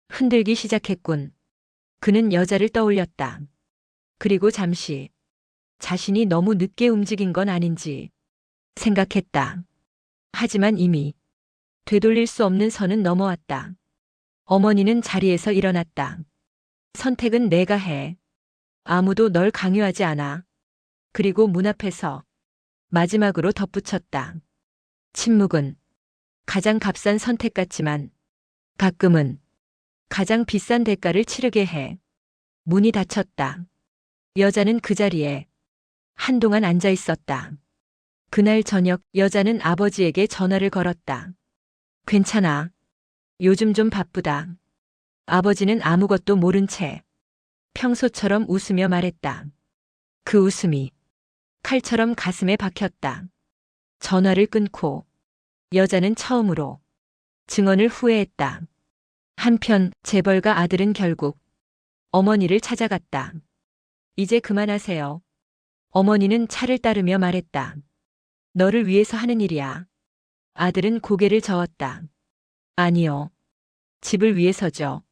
흔들기 시작했군. 그는 여자를 떠올렸다. 그리고 잠시 자신이 너무 늦게 움직인 건 아닌지 생각했다. 하지만 이미 되돌릴 수 없는 선은 넘어왔다. 어머니는 자리에서 일어났다. 선택은 내가 해. 아무도 널 강요하지 않아. 그리고 문 앞에서 마지막으로 덧붙였다. 침묵은 가장 값싼 선택 같지만 가끔은 가장 비싼 대가를 치르게 해. 문이 닫혔다. 여자는 그 자리에 한동안 앉아 있었다. 그날 저녁 여자는 아버지에게 전화를 걸었다. 괜찮아. 요즘 좀 바쁘다. 아버지는 아무것도 모른 채 평소처럼 웃으며 말했다. 그 웃음이 칼처럼 가슴에 박혔다. 전화를 끊고 여자는 처음으로 증언을 후회했다. 한편 재벌가 아들은 결국 어머니를 찾아갔다. 이제 그만하세요. 어머니는 차를 따르며 말했다. 너를 위해서 하는 일이야. 아들은 고개를 저었다. 아니요. 집을 위해서죠.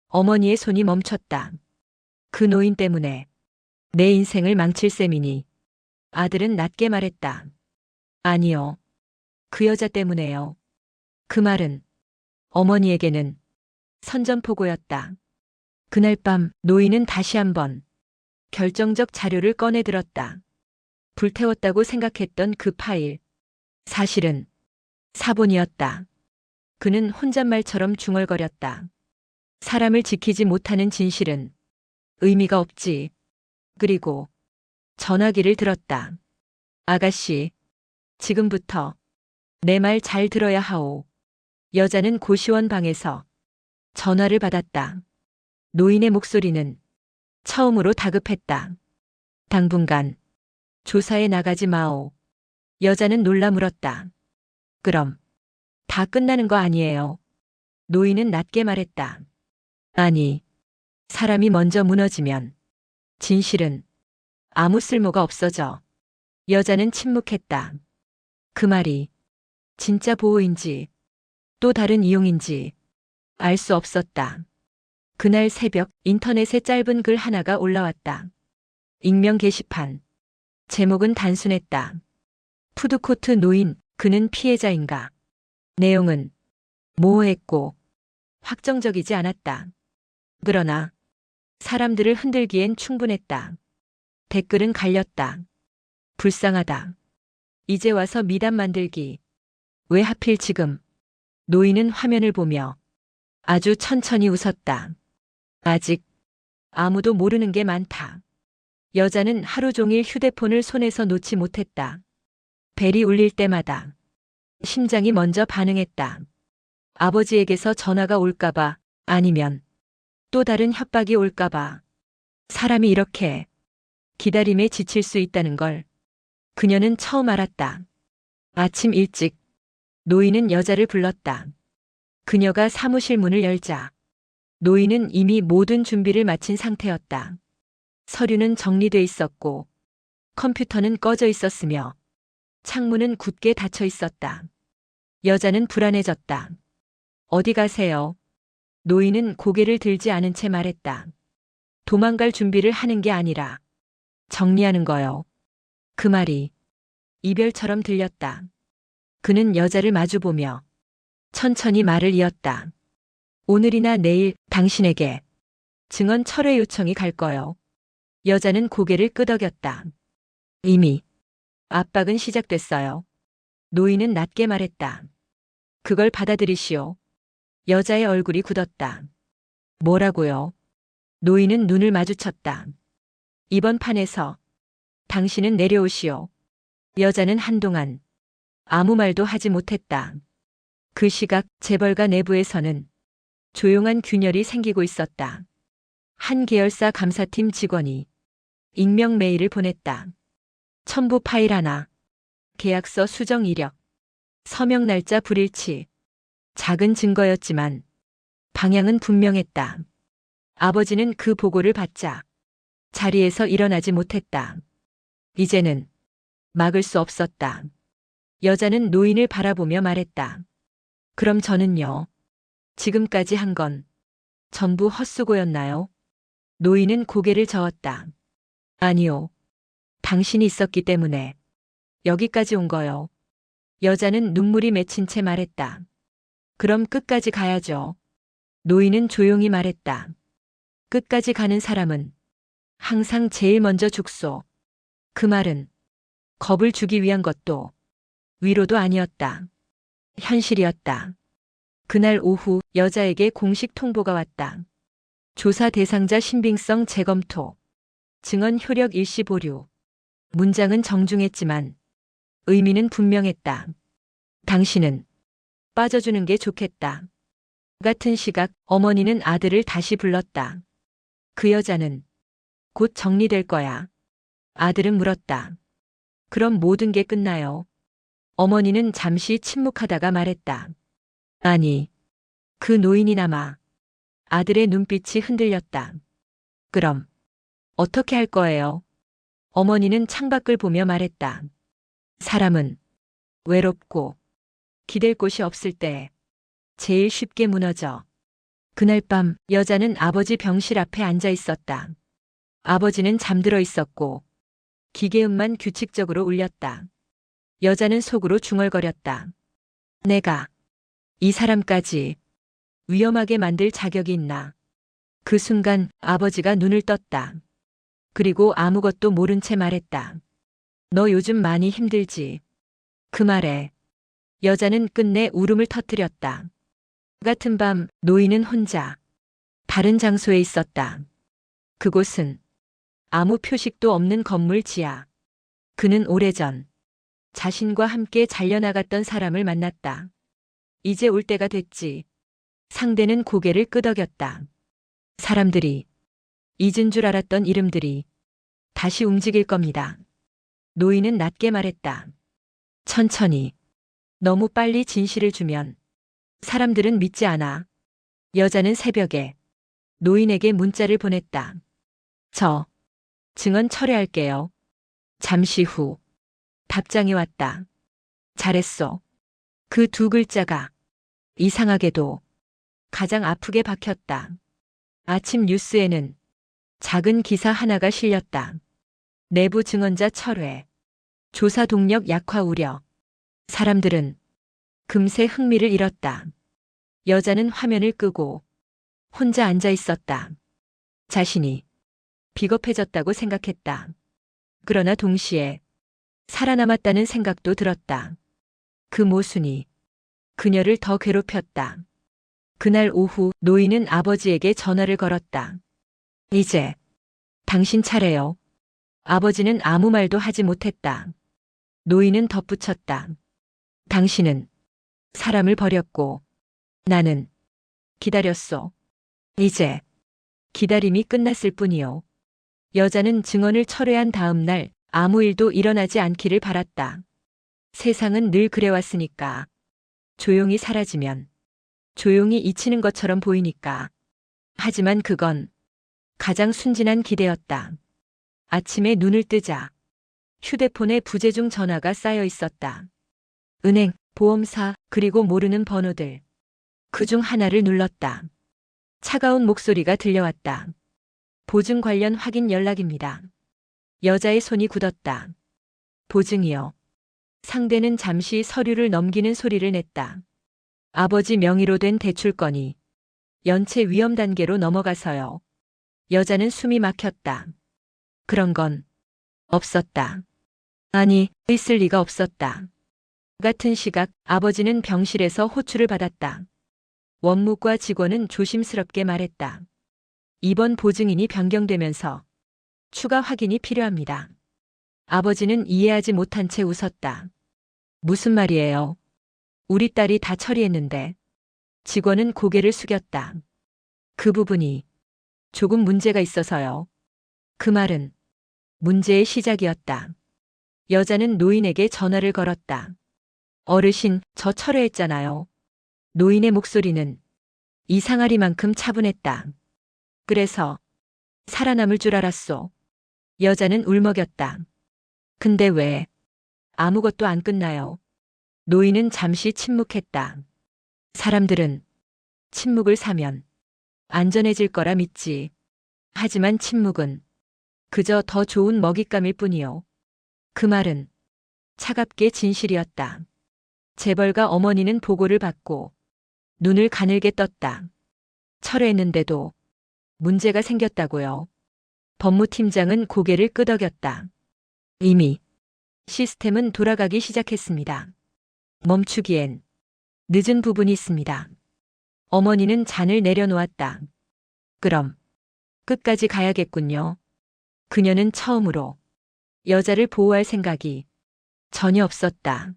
어머니의 손이 멈췄다. 그 노인 때문에 내 인생을 망칠 셈이니. 아들은 낮게 말했다. 아니요. 그 여자 때문에요. 그 말은 어머니에게는 선전포고였다. 그날 밤 노인은 다시 한번 결정적 자료를 꺼내 들었다. 불태웠다고 생각했던 그 파일. 사실은 사본이었다. 그는 혼잣말처럼 중얼거렸다. 사람을 지키지 못하는 진실은 의미가 없지. 그리고 전화기를 들었다. 아가씨, 지금부터 내 말 잘 들어야 하오. 여자는 고시원 방에서 전화를 받았다. 노인의 목소리는 처음으로 다급했다. 당분간 조사에 나가지 마오. 여자는 놀라 물었다. 그럼 다 끝나는 거 아니에요? 노인은 낮게 말했다. 아니, 사람이 먼저 무너지면 진실은 아무 쓸모가 없어져. 여자는 침묵했다. 그 말이 진짜 보호인지 또 다른 이용인지 알 수 없었다. 그날 새벽 인터넷에 짧은 글 하나가 올라왔다. 익명 게시판. 제목은 단순했다. 푸드코트 노인, 그는 피해자인가? 내용은 모호했고 확정적이지 않았다. 그러나 사람들을 흔들기엔 충분했다. 댓글은 갈렸다. 불쌍하다. 이제 와서 미담 만들기. 왜 하필 지금? 노인은 화면을 보며 아주 천천히 웃었다. 아직 아무도 모르는 게 많다. 여자는 하루 종일 휴대폰을 손에서 놓지 못했다. 벨이 울릴 때마다 심장이 먼저 반응했다. 아버지에게서 전화가 올까봐, 아니면 또 다른 협박이 올까봐. 사람이 이렇게 기다림에 지칠 수 있다는 걸 그녀는 처음 알았다. 아침 일찍 노인은 여자를 불렀다. 그녀가 사무실 문을 열자 노인은 이미 모든 준비를 마친 상태였다. 서류는 정리돼 있었고 컴퓨터는 꺼져 있었으며 창문은 굳게 닫혀 있었다. 여자는 불안해졌다. 어디 가세요? 노인은 고개를 들지 않은 채 말했다. 도망갈 준비를 하는 게 아니라 정리하는 거요. 그 말이 이별처럼 들렸다. 그는 여자를 마주보며 천천히 말을 이었다. 오늘이나 내일 당신에게 증언 철회 요청이 갈 거요. 여자는 고개를 끄덕였다. 이미 압박은 시작됐어요. 노인은 낮게 말했다. 그걸 받아들이시오. 여자의 얼굴이 굳었다. 뭐라고요? 노인은 눈을 마주쳤다. 이번 판에서 당신은 내려오시오. 여자는 한동안 아무 말도 하지 못했다. 그 시각 재벌가 내부에서는 조용한 균열이 생기고 있었다. 한 계열사 감사팀 직원이 익명 메일을 보냈다. 첨부 파일 하나, 계약서 수정 이력, 서명 날짜 불일치. 작은 증거였지만 방향은 분명했다. 아버지는 그 보고를 받자 자리에서 일어나지 못했다. 이제는 막을 수 없었다. 여자는 노인을 바라보며 말했다. 그럼 저는요? 지금까지 한 건 전부 헛수고였나요? 노인은 고개를 저었다. 아니요. 당신이 있었기 때문에 여기까지 온 거요. 여자는 눈물이 맺힌 채 말했다. 그럼 끝까지 가야죠. 노인은 조용히 말했다. 끝까지 가는 사람은 항상 제일 먼저 죽소. 그 말은 겁을 주기 위한 것도 위로도 아니었다. 현실이었다. 그날 오후 여자에게 공식 통보가 왔다. 조사 대상자 신빙성 재검토. 증언 효력 일시 보류. 문장은 정중했지만 의미는 분명했다. 당신은 빠져주는 게 좋겠다. 같은 시각 어머니는 아들을 다시 불렀다. 그 여자는 곧 정리될 거야. 아들은 물었다. 그럼 모든 게 끝나요? 어머니는 잠시 침묵하다가 말했다. 아니, 그 노인이 남아. 아들의 눈빛이 흔들렸다. 그럼 어떻게 할 거예요? 어머니는 창밖을 보며 말했다. 사람은 외롭고 기댈 곳이 없을 때 제일 쉽게 무너져. 그날 밤 여자는 아버지 병실 앞에 앉아 있었다. 아버지는 잠들어 있었고 기계음만 규칙적으로 울렸다. 여자는 속으로 중얼거렸다. 내가 이 사람까지 위험하게 만들 자격이 있나. 그 순간 아버지가 눈을 떴다. 그리고 아무것도 모른 채 말했다. 너 요즘 많이 힘들지. 그 말에 여자는 끝내 울음을 터뜨렸다. 같은 밤 노인은 혼자 다른 장소에 있었다. 그곳은 아무 표식도 없는 건물 지하. 그는 오래전 자신과 함께 잘려나갔던 사람을 만났다. 이제 올 때가 됐지. 상대는 고개를 끄덕였다. 사람들이 잊은 줄 알았던 이름들이 다시 움직일 겁니다. 노인은 낮게 말했다. 천천히. 너무 빨리 진실을 주면 사람들은 믿지 않아. 여자는 새벽에 노인에게 문자를 보냈다. 저 증언 철회할게요. 잠시 후 답장이 왔다. 잘했어. 그 두 글자가 이상하게도 가장 아프게 박혔다. 아침 뉴스에는 작은 기사 하나가 실렸다. 내부 증언자 철회, 조사 동력 약화 우려. 사람들은 금세 흥미를 잃었다. 여자는 화면을 끄고 혼자 앉아 있었다. 자신이 비겁해졌다고 생각했다. 그러나 동시에 살아남았다는 생각도 들었다. 그 모순이 그녀를 더 괴롭혔다. 그날 오후 노인은 아버지에게 전화를 걸었다. 이제 당신 차례요. 아버지는 아무 말도 하지 못했다. 노인은 덧붙였다. 당신은 사람을 버렸고 나는 기다렸소. 이제 기다림이 끝났을 뿐이요. 여자는 증언을 철회한 다음 날 아무 일도 일어나지 않기를 바랐다. 세상은 늘 그래왔으니까. 조용히 사라지면 조용히 잊히는 것처럼 보이니까. 하지만 그건 가장 순진한 기대였다. 아침에 눈을 뜨자 휴대폰에 부재중 전화가 쌓여 있었다. 은행, 보험사, 그리고 모르는 번호들. 그중 하나를 눌렀다. 차가운 목소리가 들려왔다. 보증 관련 확인 연락입니다. 여자의 손이 굳었다. 보증이요. 상대는 잠시 서류를 넘기는 소리를 냈다. 아버지 명의로 된 대출건이 연체 위험 단계로 넘어가서요. 여자는 숨이 막혔다. 그런 건 없었다. 아니, 있을 리가 없었다. 같은 시각 아버지는 병실에서 호출을 받았다. 원무과 직원은 조심스럽게 말했다. 이번 보증인이 변경되면서 추가 확인이 필요합니다. 아버지는 이해하지 못한 채 웃었다. 무슨 말이에요? 우리 딸이 다 처리했는데. 직원은 고개를 숙였다. 그 부분이 조금 문제가 있어서요. 그 말은 문제의 시작이었다. 여자는 노인에게 전화를 걸었다. 어르신, 저 철회했잖아요. 노인의 목소리는 이상하리만큼 차분했다. 그래서 살아남을 줄 알았소. 여자는 울먹였다. 근데 왜 아무것도 안 끝나요? 노인은 잠시 침묵했다. 사람들은 침묵을 사면 안전해질 거라 믿지. 하지만 침묵은 그저 더 좋은 먹잇감일 뿐이요. 그 말은 차갑게 진실이었다. 재벌가 어머니는 보고를 받고 눈을 가늘게 떴다. 철회했는데도 문제가 생겼다고요. 법무팀장은 고개를 끄덕였다. 이미 시스템은 돌아가기 시작했습니다. 멈추기엔 늦은 부분이 있습니다. 어머니는 잔을 내려놓았다. 그럼 끝까지 가야겠군요. 그녀는 처음으로 여자를 보호할 생각이 전혀 없었다.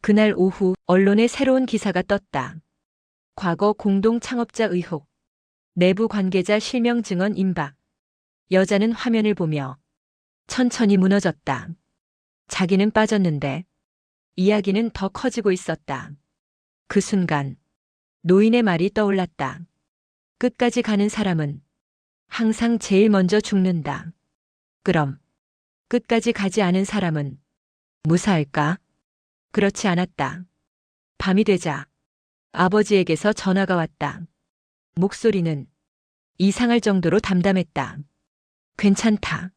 그날 오후 언론에 새로운 기사가 떴다. 과거 공동 창업자 의혹, 내부 관계자 실명 증언 임박. 여자는 화면을 보며 천천히 무너졌다. 자기는 빠졌는데 이야기는 더 커지고 있었다. 그 순간 노인의 말이 떠올랐다. 끝까지 가는 사람은 항상 제일 먼저 죽는다. 그럼 끝까지 가지 않은 사람은 무사할까? 그렇지 않았다. 밤이 되자 아버지에게서 전화가 왔다. 목소리는 이상할 정도로 담담했다. 괜찮다.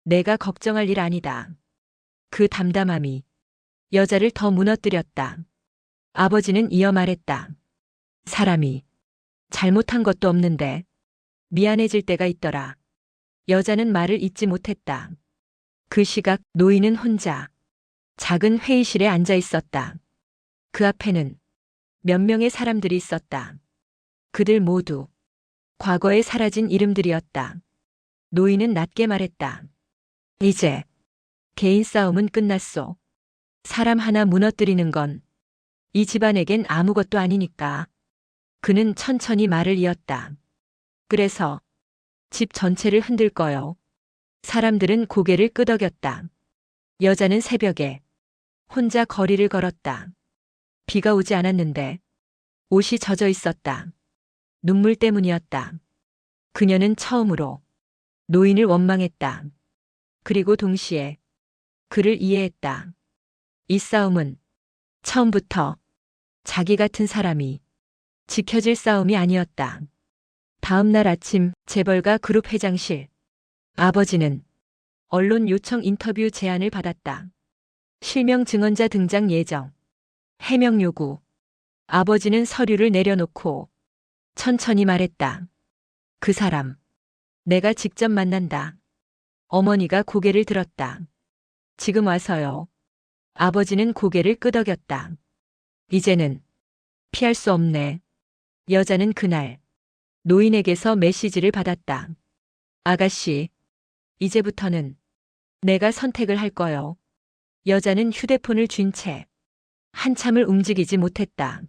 내가 걱정할 일 아니다. 그 담담함이 여자를 더 무너뜨렸다. 아버지는 이어 말했다. 사람이 잘못한 것도 없는데 미안해질 때가 있더라. 여자는 말을 잇지 못했다. 그 시각 노인은 혼자 작은 회의실에 앉아 있었다. 그 앞에는 몇 명의 사람들이 있었다. 그들 모두 과거에 사라진 이름들이었다. 노인은 낮게 말했다. 이제 개인 싸움은 끝났소. 사람 하나 무너뜨리는 건 이 집안에겐 아무것도 아니니까. 그는 천천히 말을 이었다. 그래서 집 전체를 흔들 거요. 사람들은 고개를 끄덕였다. 여자는 새벽에 혼자 거리를 걸었다. 비가 오지 않았는데 옷이 젖어 있었다. 눈물 때문이었다. 그녀는 처음으로 노인을 원망했다. 그리고 동시에 그를 이해했다. 이 싸움은 처음부터 자기 같은 사람이 지켜질 싸움이 아니었다. 다음 날 아침 재벌가 그룹 회장실. 아버지는 언론 요청 인터뷰 제안을 받았다. 실명 증언자 등장 예정. 해명 요구. 아버지는 서류를 내려놓고 천천히 말했다. 그 사람. 내가 직접 만난다. 어머니가 고개를 들었다. 지금 와서요. 아버지는 고개를 끄덕였다. 이제는 피할 수 없네. 여자는 그날 노인에게서 메시지를 받았다. 아가씨, 이제부터는 내가 선택을 할 거요. 여자는 휴대폰을 쥔 채 한참을 움직이지 못했다.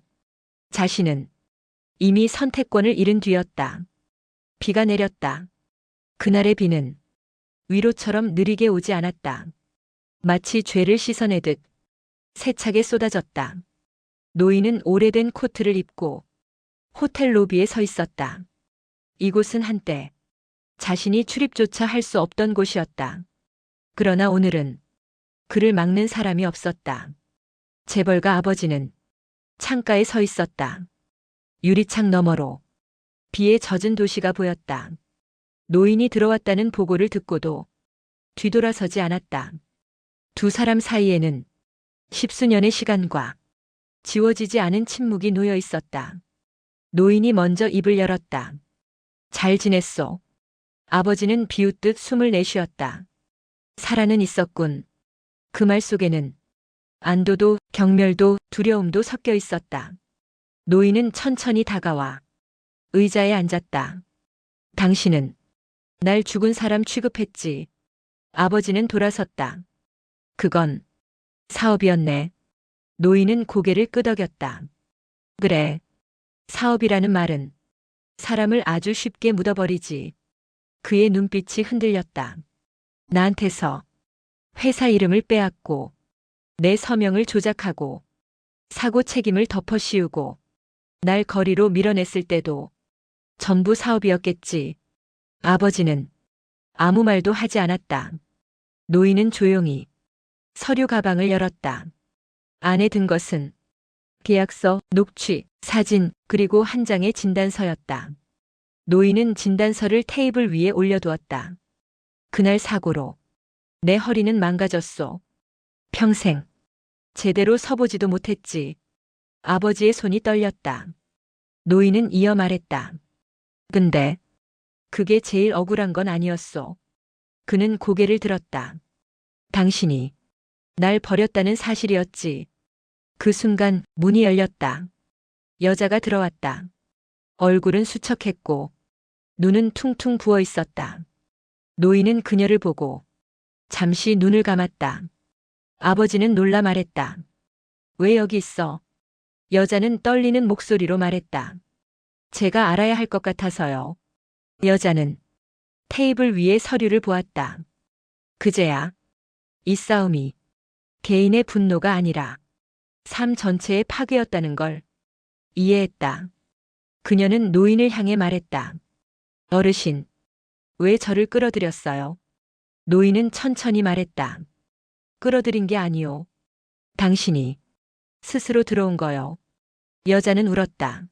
자신은 이미 선택권을 잃은 뒤였다. 비가 내렸다. 그날의 비는 위로처럼 느리게 오지 않았다. 마치 죄를 씻어내듯 세차게 쏟아졌다. 노인은 오래된 코트를 입고 호텔 로비에 서 있었다. 이곳은 한때 자신이 출입조차 할 수 없던 곳이었다. 그러나 오늘은 그를 막는 사람이 없었다. 재벌가 아버지는 창가에 서 있었다. 유리창 너머로 비에 젖은 도시가 보였다. 노인이 들어왔다는 보고를 듣고도 뒤돌아서지 않았다. 두 사람 사이에는 십수년의 시간과 지워지지 않은 침묵이 놓여 있었다. 노인이 먼저 입을 열었다. 잘 지냈소? 아버지는 비웃듯 숨을 내쉬었다. 살아는 있었군. 그 말 속에는 안도도 경멸도 두려움도 섞여 있었다. 노인은 천천히 다가와 의자에 앉았다. 당신은 날 죽은 사람 취급했지. 아버지는 돌아섰다. 그건 사업이었네. 노인은 고개를 끄덕였다. 그래. 사업이라는 말은 사람을 아주 쉽게 묻어버리지. 그의 눈빛이 흔들렸다. 나한테서 회사 이름을 빼앗고 내 서명을 조작하고 사고 책임을 덮어씌우고 날 거리로 밀어냈을 때도 전부 사업이었겠지. 아버지는 아무 말도 하지 않았다. 노인은 조용히 서류 가방을 열었다. 안에 든 것은 계약서, 녹취, 사진, 그리고 한 장의 진단서였다. 노인은 진단서를 테이블 위에 올려두었다. 그날 사고로 내 허리는 망가졌소. 평생 제대로 서보지도 못했지. 아버지의 손이 떨렸다. 노인은 이어 말했다. 근데 그게 제일 억울한 건 아니었소. 그는 고개를 들었다. 당신이 날 버렸다는 사실이었지. 그 순간 문이 열렸다. 여자가 들어왔다. 얼굴은 수척했고 눈은 퉁퉁 부어 있었다. 노인은 그녀를 보고 잠시 눈을 감았다. 아버지는 놀라 말했다. 왜 여기 있어? 여자는 떨리는 목소리로 말했다. 제가 알아야 할 것 같아서요. 여자는 테이블 위에 서류를 보았다. 그제야 이 싸움이 개인의 분노가 아니라 삶 전체의 파괴였다는 걸 이해했다. 그녀는 노인을 향해 말했다. 어르신, 왜 저를 끌어들였어요? 노인은 천천히 말했다. 끌어들인 게 아니오. 당신이 스스로 들어온 거요. 여자는 울었다.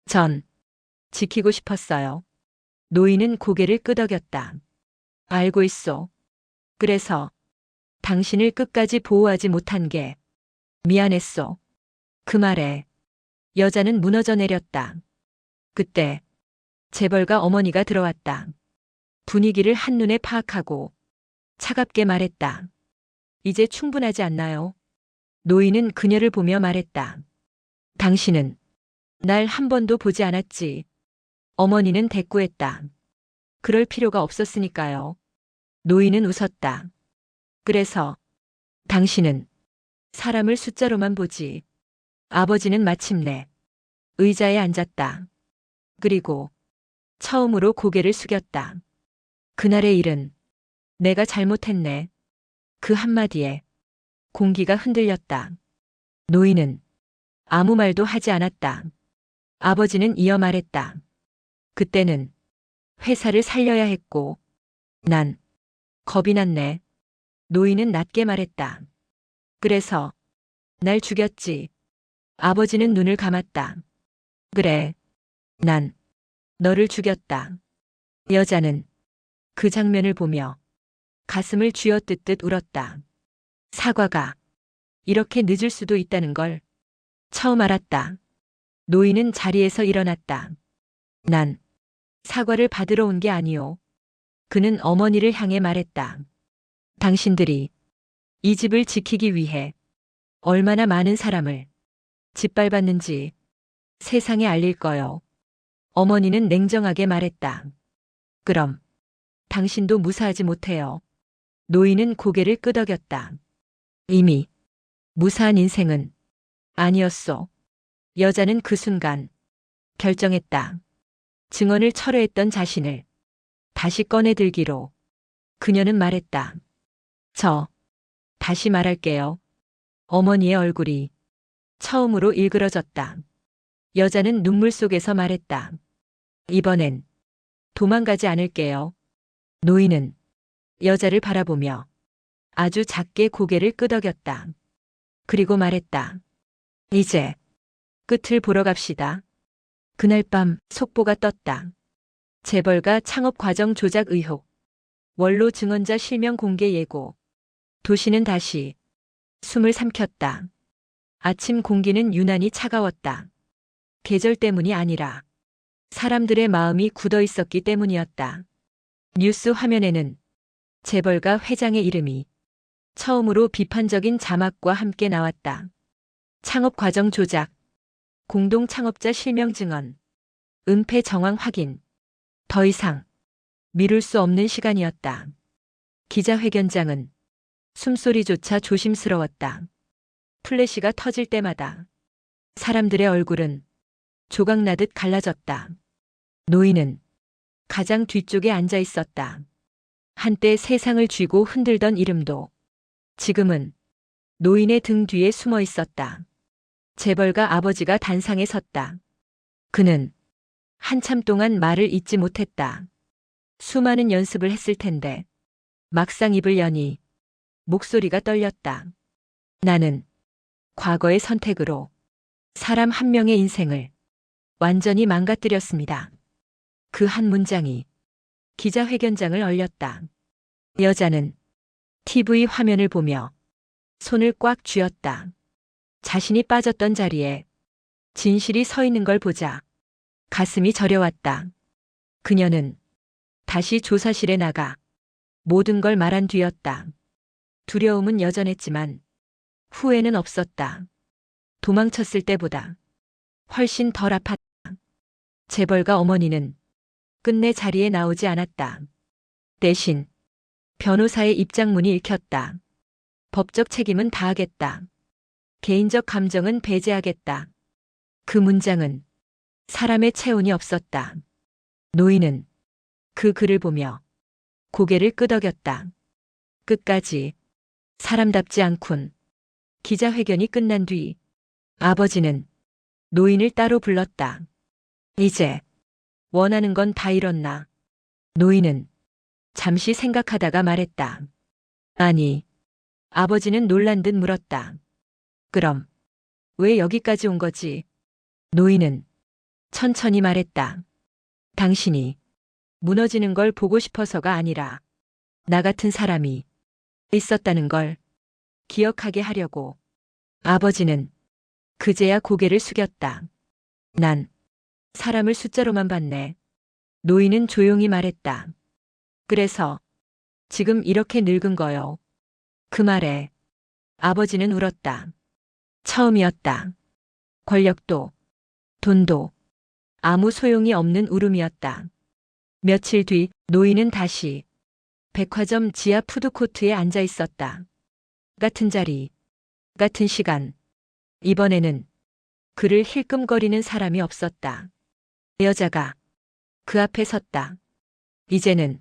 전 지키고 싶었어요. 노인은 고개를 끄덕였다. 알고 있소. 그래서 당신을 끝까지 보호하지 못한 게 미안했소. 그 말에 여자는 무너져 내렸다. 그때 재벌가 어머니가 들어왔다. 분위기를 한눈에 파악하고 차갑게 말했다. 이제 충분하지 않나요? 노인은 그녀를 보며 말했다. 당신은 날 한 번도 보지 않았지. 어머니는 대꾸했다. 그럴 필요가 없었으니까요. 노인은 웃었다. 그래서 당신은 사람을 숫자로만 보지. 아버지는 마침내 의자에 앉았다. 그리고 처음으로 고개를 숙였다. 그날의 일은 내가 잘못했네. 그 한마디에 공기가 흔들렸다. 노인은 아무 말도 하지 않았다. 아버지는 이어 말했다. 그때는 회사를 살려야 했고 난 겁이 났네. 노인은 낮게 말했다. 그래서 날 죽였지. 아버지는 눈을 감았다. 그래. 난 너를 죽였다. 여자는 그 장면을 보며 가슴을 쥐어뜯듯 울었다. 사과가 이렇게 늦을 수도 있다는 걸 처음 알았다. 노인은 자리에서 일어났다. 난 사과를 받으러 온 게 아니오. 그는 어머니를 향해 말했다. 당신들이 이 집을 지키기 위해 얼마나 많은 사람을 짓밟았는지 세상에 알릴 거요. 어머니는 냉정하게 말했다. 그럼 당신도 무사하지 못해요. 노인은 고개를 끄덕였다. 이미 무사한 인생은 아니었소. 여자는 그 순간 결정했다. 증언을 철회했던 자신을 다시 꺼내들기로. 그녀는 말했다. 다시 말할게요. 어머니의 얼굴이 처음으로 일그러졌다. 여자는 눈물 속에서 말했다. 이번엔 도망가지 않을게요. 노인은 여자를 바라보며 아주 작게 고개를 끄덕였다. 그리고 말했다. 이제 끝을 보러 갑시다. 그날 밤 속보가 떴다. 재벌가 창업 과정 조작 의혹, 원로 증언자 실명 공개 예고. 도시는 다시 숨을 삼켰다. 아침 공기는 유난히 차가웠다. 계절 때문이 아니라 사람들의 마음이 굳어 있었기 때문이었다. 뉴스 화면에는 재벌가 회장의 이름이 처음으로 비판적인 자막과 함께 나왔다. 창업 과정 조작, 공동 창업자 실명 증언, 은폐 정황 확인. 더 이상 미룰 수 없는 시간이었다. 기자회견장은 숨소리조차 조심스러웠다. 플래시가 터질 때마다 사람들의 얼굴은 조각나듯 갈라졌다. 노인은 가장 뒤쪽에 앉아 있었다. 한때 세상을 쥐고 흔들던 이름도 지금은 노인의 등 뒤에 숨어 있었다. 재벌가 아버지가 단상에 섰다. 그는 한참 동안 말을 잇지 못했다. 수많은 연습을 했을 텐데 막상 입을 여니 목소리가 떨렸다. 나는 과거의 선택으로 사람 한 명의 인생을 완전히 망가뜨렸습니다. 그 한 문장이 기자회견장을 얼렸다. 여자는 TV 화면을 보며 손을 꽉 쥐었다. 자신이 빠졌던 자리에 진실이 서 있는 걸 보자 가슴이 저려왔다. 그녀는 다시 조사실에 나가 모든 걸 말한 뒤였다. 두려움은 여전했지만 후회는 없었다. 도망쳤을 때보다 훨씬 덜 아팠다. 재벌가 어머니는 끝내 자리에 나오지 않았다. 대신 변호사의 입장문이 읽혔다. 법적 책임은 다하겠다. 개인적 감정은 배제하겠다. 그 문장은 사람의 체온이 없었다. 노인은 그 글을 보며 고개를 끄덕였다. 끝까지 사람답지 않군. 기자회견이 끝난 뒤 아버지는 노인을 따로 불렀다. 이제 원하는 건 다 이뤘나? 노인은 잠시 생각하다가 말했다. 아니. 아버지는 놀란 듯 물었다. 그럼 왜 여기까지 온 거지? 노인은 천천히 말했다. 당신이 무너지는 걸 보고 싶어서가 아니라 나 같은 사람이 있었다는 걸 기억하게 하려고. 아버지는 그제야 고개를 숙였다. 난 사람을 숫자로만 봤네. 노인은 조용히 말했다. 그래서 지금 이렇게 늙은 거요. 그 말에 아버지는 울었다. 처음이었다. 권력도 돈도 아무 소용이 없는 울음이었다. 며칠 뒤 노인은 다시 백화점 지하 푸드코트에 앉아 있었다. 같은 자리, 같은 시간. 이번에는 그를 힐끔거리는 사람이 없었다. 여자가 그 앞에 섰다. 이제는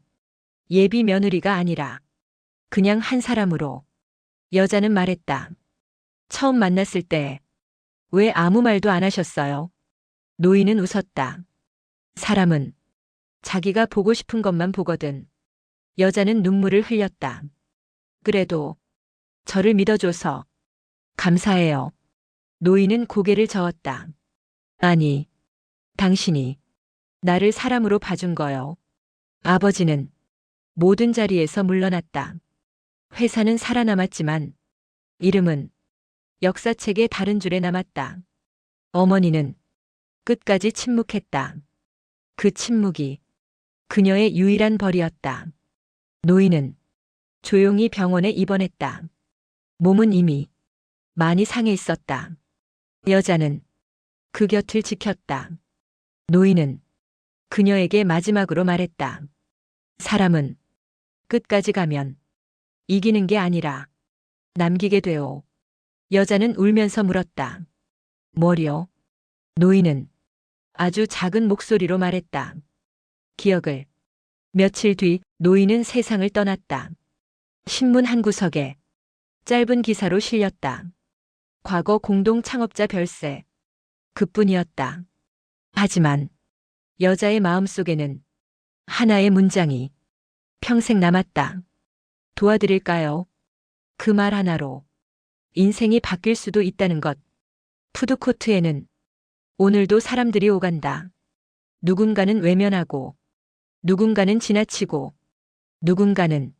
예비 며느리가 아니라 그냥 한 사람으로. 여자는 말했다. 처음 만났을 때 왜 아무 말도 안 하셨어요? 노인은 웃었다. 사람은 자기가 보고 싶은 것만 보거든. 여자는 눈물을 흘렸다. 그래도 저를 믿어줘서 감사해요. 노인은 고개를 저었다. 아니, 당신이 나를 사람으로 봐준 거요. 아버지는 모든 자리에서 물러났다. 회사는 살아남았지만 이름은 역사책의 다른 줄에 남았다. 어머니는 끝까지 침묵했다. 그 침묵이 그녀의 유일한 벌이었다. 노인은 조용히 병원에 입원했다. 몸은 이미 많이 상해 있었다. 여자는 그 곁을 지켰다. 노인은 그녀에게 마지막으로 말했다. 사람은 끝까지 가면 이기는 게 아니라 남기게 돼요. 여자는 울면서 물었다. 뭐려? 노인은 아주 작은 목소리로 말했다. 기억을. 며칠 뒤 노인은 세상을 떠났다. 신문 한 구석에 짧은 기사로 실렸다. 과거 공동 창업자 별세. 그뿐이었다. 하지만 여자의 마음속에는 하나의 문장이 평생 남았다. 도와드릴까요? 그 말 하나로 인생이 바뀔 수도 있다는 것. 푸드코트에는 오늘도 사람들이 오간다. 누군가는 외면하고, 누군가는 지나치고, 누군가는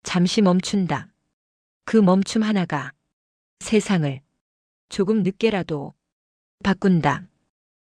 잠시 멈춘다. 그 멈춤 하나가 세상을 조금 늦게라도 바꾼다.